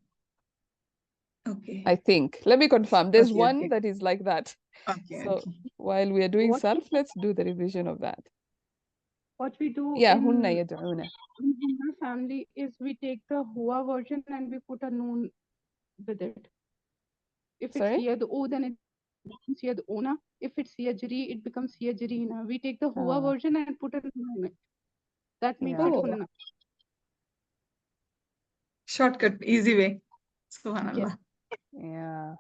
Okay. I think. Let me confirm. There's Okay. one Okay. that is like that. Okay. So Okay. while we are doing What Sarf, let's do the revision of that. what we do Yeah, in hunna yad'una. our family is we take the hua version and we put a noon with it. If it's Sorry? yad'u, then it becomes yad'una. If it's yajri, it becomes yajrina. We take the hua Ah, version and put a noon in it. That makes yeah. it Oh, hunna. shortcut, easy way. Subhanallah. Yeah.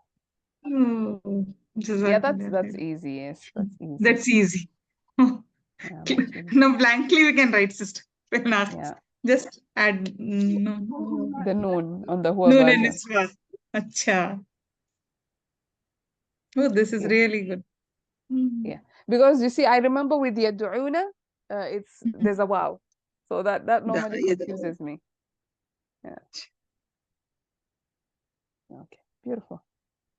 Oh, Yeah, Jazakallah that's khair. easy. Yes, that's easy. That's easy. Yeah, much easy. No, blankly we can write, sister. Yeah. Just add no, The noon on the hua noon and version. iswa. Acha. Oh, this is Yeah. really good. Yeah. Because you see, I remember with yad'una, there's a wow. So that normally confuses me. Yeah. Okay. Beautiful.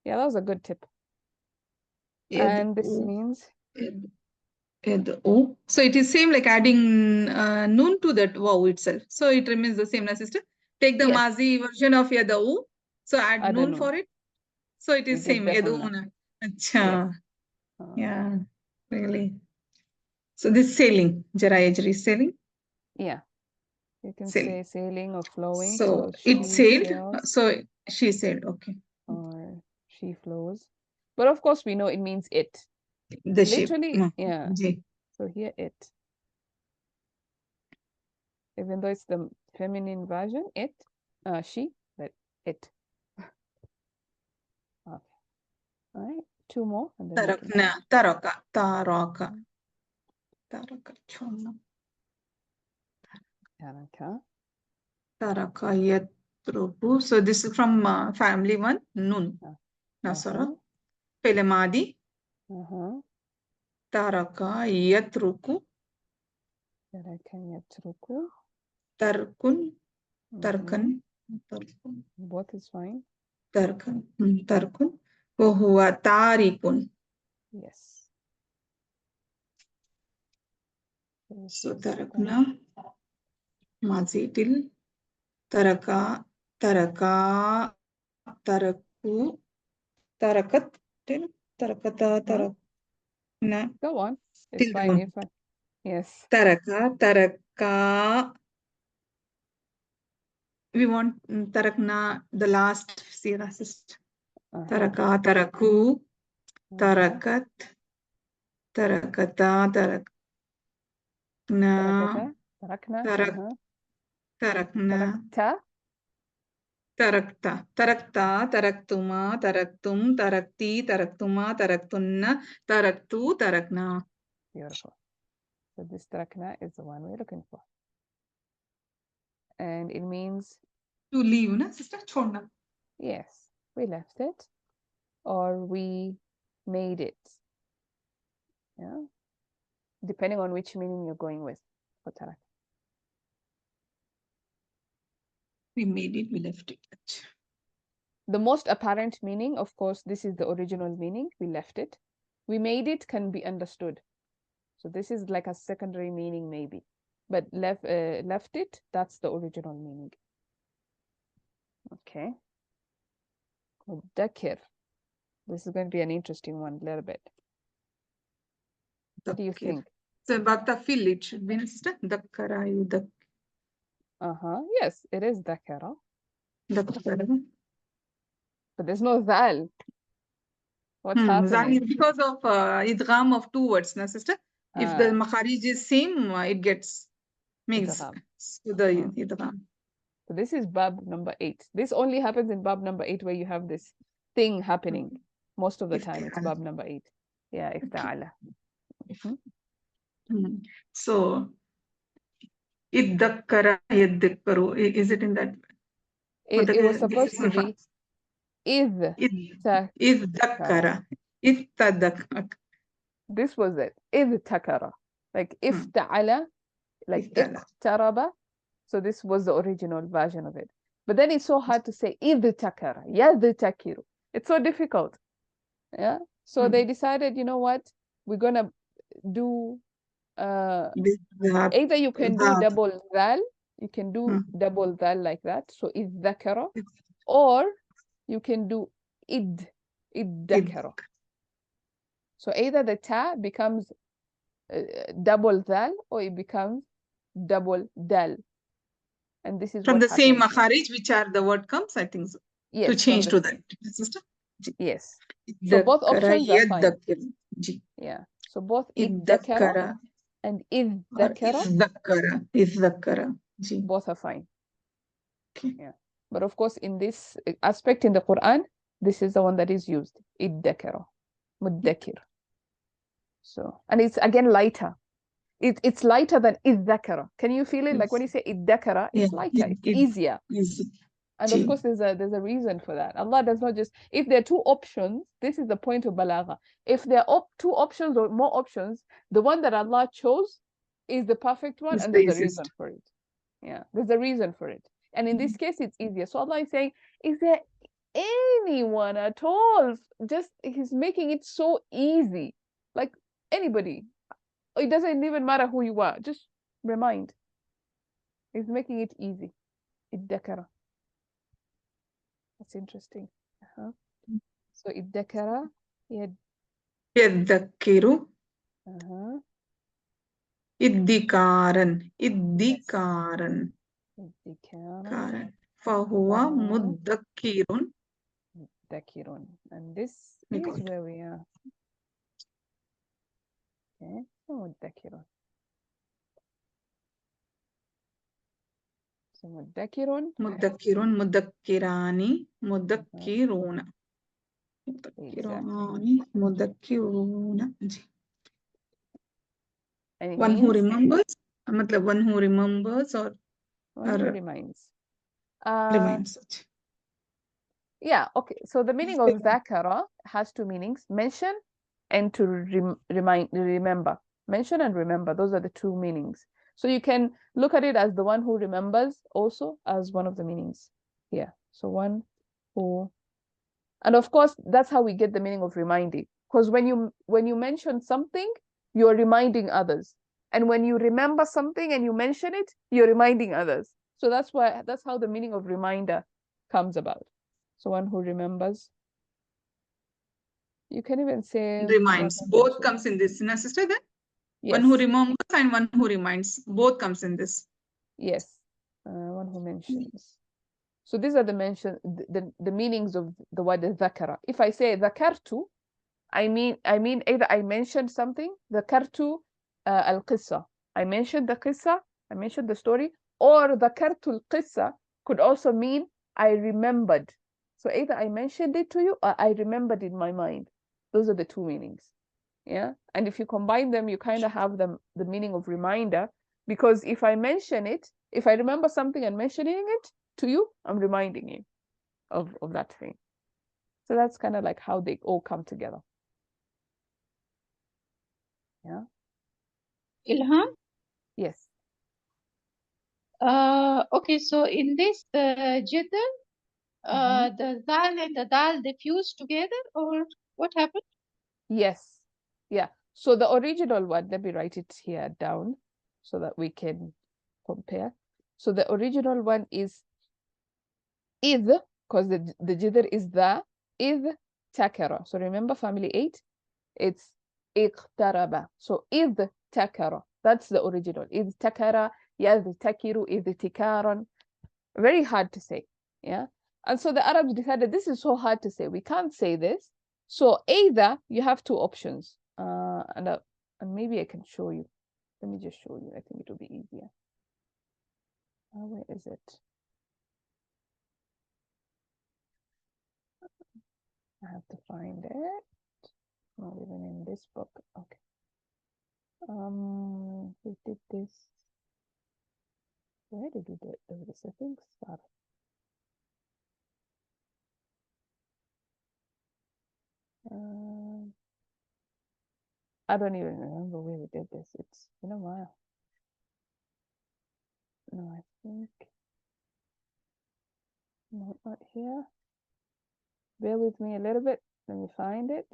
Yeah, that was a good tip. And this means So it is same like adding noon to that wow itself. So it remains the same, na sister. Take the yes, mazi version of yada'u. So add add a noon noon. for it. So it We is get same. the hunna. Yada'una. Yes. Acha. Yeah, really. So this sailing, Jara Yajri is sailing. Yeah. You can Sailing. say sailing or flowing. So she it sailed. sails So she sailed. Okay. or she flows. But of course, we know it means it. The ship. Literally, No. yeah. Ji. So here it. Even though it's the feminine version, it, she, but it. Okay. All right. Two more and then we can Tarakna. Taraka. Taraka. Taraka. Chona. Taraka. Taraka yatruku. So this is from family one. Nun. Nasara. Pelemadi. Taraka yatruku. Taraka yatruku. Tarkun. Tarkan. Tarkun. Both is fine. Tarkan. Tarkun. Wahuwa tarikun. Yes. So tarakna. Mazi till. Taraka. Taraka. Taraku. Tarakat. Till. Tarakata. Tarakna. Go on. It's Till fine. the You're fine. Yes. Taraka. Taraka. We want tarakna, the last sira sister. Taraka. Taraku. Tarakat. Tarakata. Tarakna. Tarakna. Tarakna. Tarakta. Tarakta. Tarakta. Taraktuma. Taraktum. Tarakti. Taraktuma. Taraktunna. Taraktu. Tarakna. Beautiful. So this tarakna is the one we're looking for. And it means to leave, na sister? Chhodna. Yes, we left it or we made it. Yeah. Depending on which meaning you're going with for tarak. We made it, we left it. The most apparent meaning, of course, this is the original meaning. We left it. We made it can be understood. So this is like a secondary meaning maybe. But left it, that's the original meaning. Okay. Dakir. This is going to be an interesting one a little bit. What do you think? So about the fill it should be sister. Dakkara you dak. Yes, it is dakara. Dakkara. But there's no zal. What's happening? Zal is because of idgham of two words, na sister? If the makharij is same, it gets mixed. idgham. So the idgham. So this is bab number 8. This only happens in bab number 8 where you have this thing happening. Most of the time it's bab number 8. Yeah, ifta'ala. So iddakkara yaddakkaru, is it in that? It was supposed to be iddakkara. Ittadakkara. This was it. Idtakara. Like ifta'ala, like iqtaraba. So this was the original version of it. But then it's so hard to say idtakara, yadtakiru. It's so difficult. Yeah. So they decided, you know what? We're gonna do either you can do double dhal, you can do double dhal like that. So idhakara, or you can do iddakara. So either the ta becomes double dhal or it becomes double dal. And this is from the same makharij, which are the word comes, I think so. Yes, to change to that system. Yes. So both options are fine. Yeah. So both iddakara and iddakara. Both are fine. Okay. Yeah. But of course, in this aspect in the Quran, this is the one that is used. Iddakara. Muddakir. So, and it's again lighter. It's lighter than iddakara. Can you feel it? Like when you say iddakara, it's lighter, it's easier. And of course, there's a reason for that. Allah does not just, if there are two options, this is the point of balagha. If there are two options or more options, the one that Allah chose is the perfect one, and there's a reason for it. Yeah, there's a reason for it. And in this case, it's easier. So Allah is saying, is there anyone at all? Just, He's making it so easy. Like anybody. It doesn't even matter who you are. Just remind. He's making it easy. Iddakara. That's interesting. So iddakara, Yaddakkiru. Iddikaran. Fahuwa muddakirun. Muddakirun. And this is where we are. Okay, so muddakirun. So muddakirun. Muddakirani, muddakiruna. Muddakiruna. One who remembers? One who remembers or reminds. Reminds. Yeah, okay. So the meaning of zakara has two meanings: mention and to remember. Mention and remember, those are the two meanings. So you can look at it as the one who remembers also as one of the meanings here. So one who, and of course that's how we get the meaning of reminding, because when you mention something, you're reminding others, and when you remember something and you mention it, you're reminding others. So that's how the meaning of reminder comes about. So one who remembers. You can even say reminds. Both comes in this, na sister, then? Yes. One who remembers and one who reminds. Both comes in this. Yes. One who mentions. So these are the meanings of the word dhakara. If I say dhakartu, I mean either I mentioned something, dhakartu al-qissa. I mentioned the qissa, I mentioned the story, or dhakartu al-qissa could also mean I remembered. So either I mentioned it to you or I remembered in my mind. Those are the two meanings. Yeah. And if you combine them, you kind of have the meaning of reminder, because if I mention it, if I remember something and mentioning it to you, I'm reminding you of that thing. So that's kind of like how they all come together. Yeah. Ilham? Yes. Okay, so in this, the jidal, the dal and the dal, they fuse together, or what happened? Yes. Yeah. So the original one, let me write it here down so that we can compare. So the original one is id, because the jidr is the id takara. So remember family 8, it's iqtaraba. So id takara. That's the original. Id takara, yadtakiru, id tikaran. Very hard to say. Yeah. And so the Arabs decided this is so hard to say. We can't say this. So either you have two options. And And maybe I can show you. Let me just show you. I think it will be easier. Where is it? I have to find it. Not even in this book. Okay. We did this. Where did we do it? There was a thing. Sarf. I don't even remember where we did this. It's been a while. No, I think no, not here. Bear with me a little bit. Let me find it.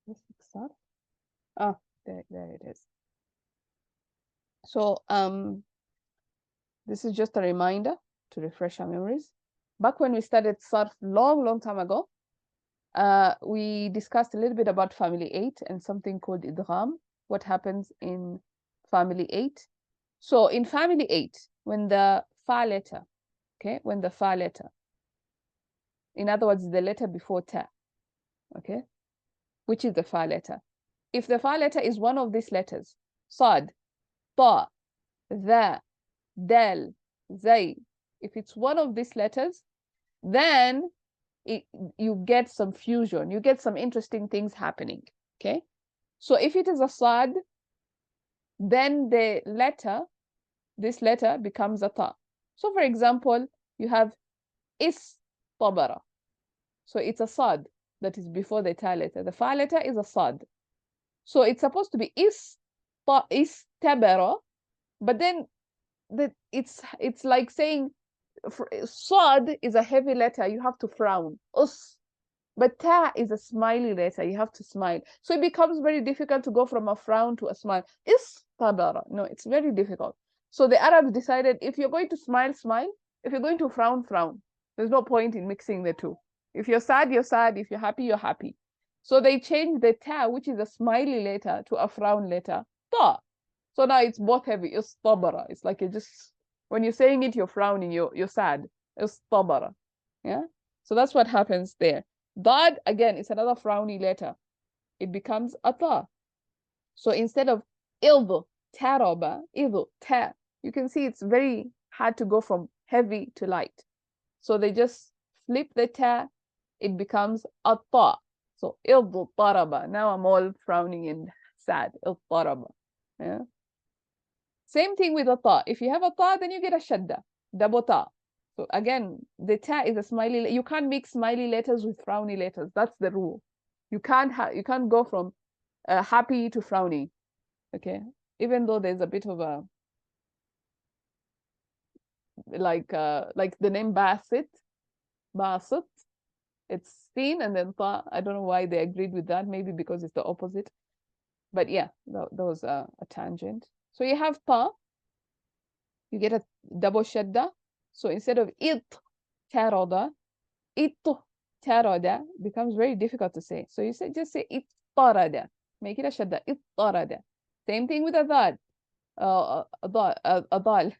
This is Sarf. Oh, there it is. So this is just a reminder to refresh our memories. Back when we started Sarf long time ago, we discussed a little bit about family 8 and something called idgham, what happens in family 8. So in family 8, when the fa letter, okay, when the fa letter, in other words, the letter before ta, okay, which is the fa letter. If the fa letter is one of these letters, sad, ta, the, dal, zay, if it's one of these letters, then you get some fusion, you get some interesting things happening, okay? So if it is a sad, then the letter, this letter becomes a ta. So for example, you have tabara. So it's a sad that is before the ta letter. The fa letter is a sad. So it's supposed to be tabara, but then it's like saying sad is a heavy letter, you have to frown. But ta is a smiley letter, you have to smile. So it becomes very difficult to go from a frown to a smile. Tabara. No, it's very difficult. So the Arabs decided, if you're going to smile, smile. If you're going to frown, frown. There's no point in mixing the two. If you're sad, you're sad. If you're happy, you're happy. So they changed the ta, which is a smiley letter, to a frown letter, ta. So now it's both heavy. Tabara. It's like you're just, when you're saying it, you're frowning, you're sad. Tabara. Yeah. So that's what happens there. Dad, again, it's another frowny letter. It becomes a ta. So instead of ildu, taraba, ildu, ta, you can see it's very hard to go from heavy to light. So they just flip the ta, it becomes a ta. So ildu taraba. Now I'm all frowning and sad. Il taraba. Yeah. Same thing with a ta. If you have a ta, then you get a shadda, double ta. So again, the ta is a smiley. You can't mix smiley letters with frowny letters. That's the rule. You can't go from happy to frowny. Okay, even though there's a bit of a like the name Basit, it's seen and then ta. I don't know why they agreed with that. Maybe because it's the opposite. But yeah, that was a tangent. So you have ta. You get a double shadda. So instead of it tarada, it tarada becomes very difficult to say. So you just say it tarada. Make it a shadda. It tarada. Same thing with adal. Adal.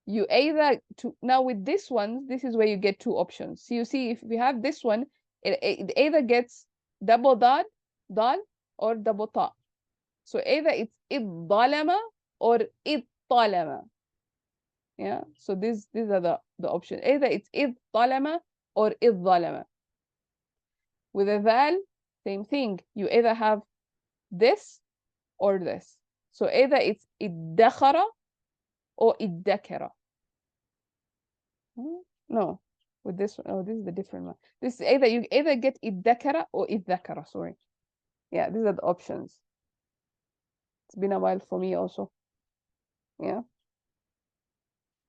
You either now with this one, this is where you get two options. So you see, if we have this one, it either gets double dal or double ta. So either it's idalama or idtalama. Yeah, so these are the options. Either it's idtalama or idalama. With a val, same thing. You either have this or this. So either it's iddakhara or iddakara. No, with this one. Oh, this is the different one. This is either you either get iddakara or iddakara. Sorry. Yeah, these are the options. It's been a while for me also. Yeah.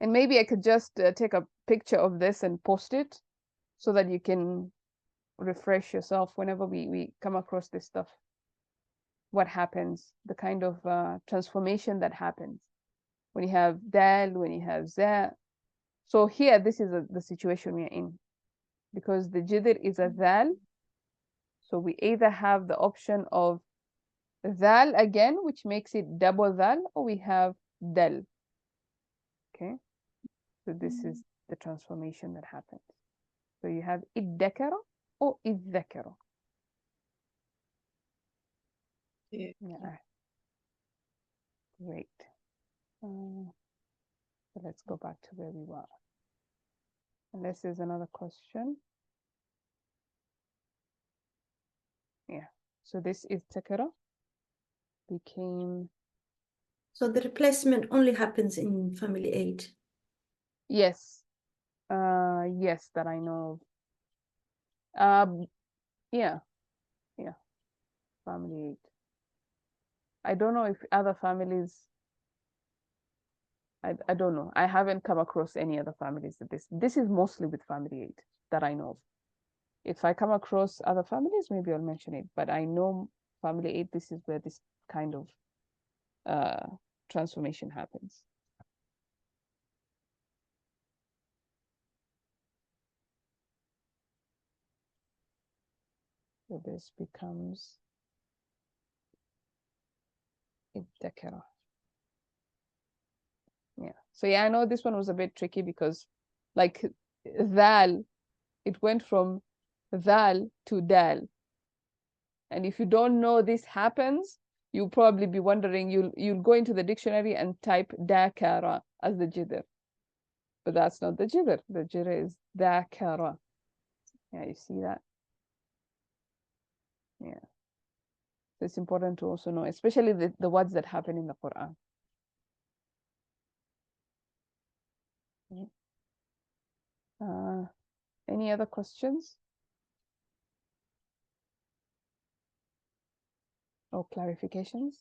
And maybe I could just take a picture of this and post it so that you can refresh yourself whenever we come across this stuff. What happens, the kind of transformation that happens when you have dal, when you have za. So here, this is the situation we're in, because the jidr is a dal. So we either have the option of dal again, which makes it double dal, or we have dal. Okay, so this is the transformation that happens. So you have iddakara or iddakara. Yeah. Yeah. Great. So let's go back to where we were. Unless there's another question. Yeah. So this is takara. Became. So the replacement only happens in family 8. Yes. Yes, that I know of. Yeah. Yeah. Family 8. I don't know if other families. I don't know. I haven't come across any other families that this is mostly with family 8 that I know of. If I come across other families, maybe I'll mention it. But I know family 8, this is where this kind of transformation happens. So this becomes الذكرى. Yeah. So yeah, I know this one was a bit tricky because like dal, it went from dal to dal. And if you don't know this happens, you'll probably be wondering, you'll go into the dictionary and type dakara as the jidr. But that's not the jidr. The jidr is dakara. Yeah, you see that? Yeah. So it's important to also know, especially the words that happen in the Quran. Any other questions or clarifications?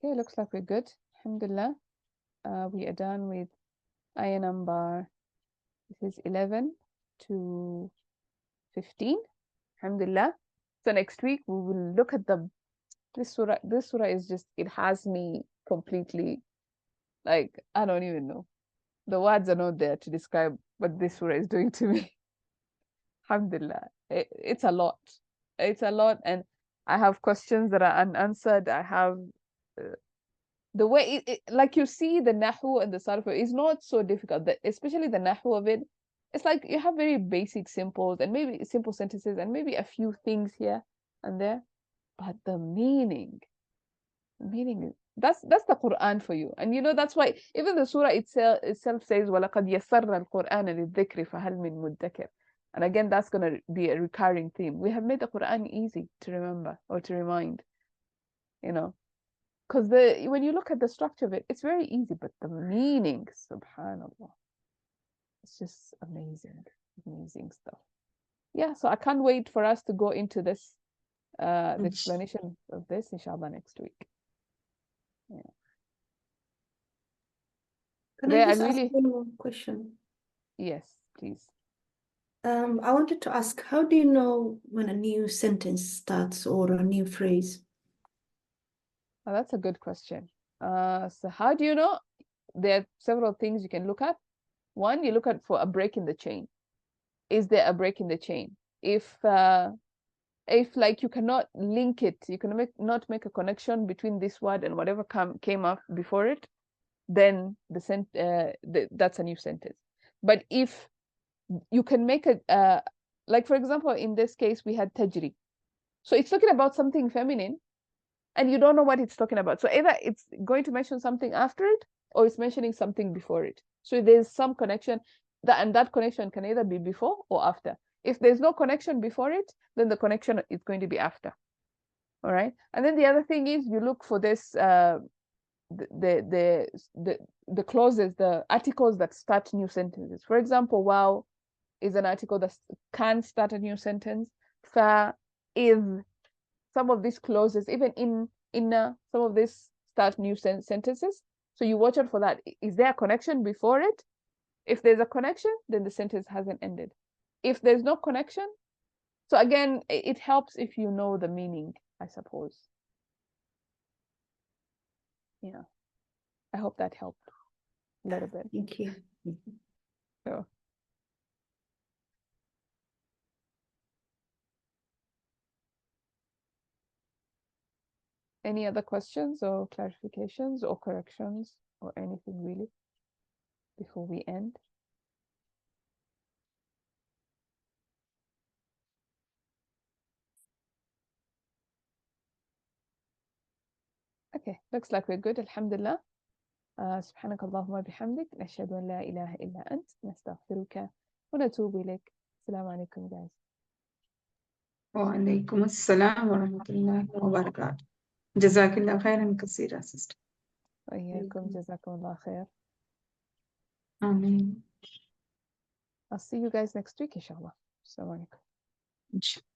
Okay, looks like we're good. Alhamdulillah. We are done with ayah number, this is 11 to 15. Alhamdulillah. So next week we will look at this surah. This surah is just, it has me completely, like, I don't even know. The words are not there to describe what this surah is doing to me. Alhamdulillah. It's a lot. It's a lot. And I have questions that are unanswered. I have the way like you see the Nahw and the Sarf is not so difficult, especially the Nahw of it. It's like you have very basic simples and maybe simple sentences and maybe a few things here and there, but the meaning that's the Quran for you. And you know, that's why even the surah itself says وَلَقَدْ يَسَّرْنَا الْقُرْآنَ لِلذِّكْرِ فَهَلْ مِن مُدَّكِرٍ. And again, that's going to be a recurring theme. We have made the Quran easy to remember or to remind, you know, because when you look at the structure of it, it's very easy, but the meaning, subhanallah, it's just amazing stuff. Yeah, so I can't wait for us to go into this the explanation of this inshallah next week. Yeah. Can I just ask one more question? Yes, please. I wanted to ask, how do you know when a new sentence starts or a new phrase? Oh, that's a good question. So how do you know? There are several things you can look at. One, you look at for a break in the chain. Is there a break in the chain? If like you cannot link it, you can not make a connection between this word and whatever came up before it, then that's a new sentence. But if you can make a like for example, in this case we had tajri, so it's talking about something feminine and you don't know what it's talking about, so either it's going to mention something after it or it's mentioning something before it. So there's some connection, and that connection can either be before or after. If there's no connection before it, then the connection is going to be after. All right. And then the other thing is you look for this the clauses, the articles that start new sentences. For example, wow is an article that can start a new sentence. Fa is, some of these clauses, even inna, some of these start new sentences. So you watch out for that. Is there a connection before it? If there's a connection, then the sentence hasn't ended. If there's no connection, so again, it helps if you know the meaning, I suppose. Yeah. I hope that helped a little bit. Thank you. So. Any other questions or clarifications or corrections or anything really before we end? Okay, looks like we're good. Alhamdulillah. سبحانك اللهم وبحمدك نشهد أن لا إله إلا أنت نستغفرك ونتوب إليك. السلام عليكم guys. وعليكم السلام ورحمة الله وبركاته. جزاك الله خيرا كثيرا sister. وإياكم جزاكم الله خير. آمين. I'll see you guys next week inshallah. السلام عليكم. إن شاء الله.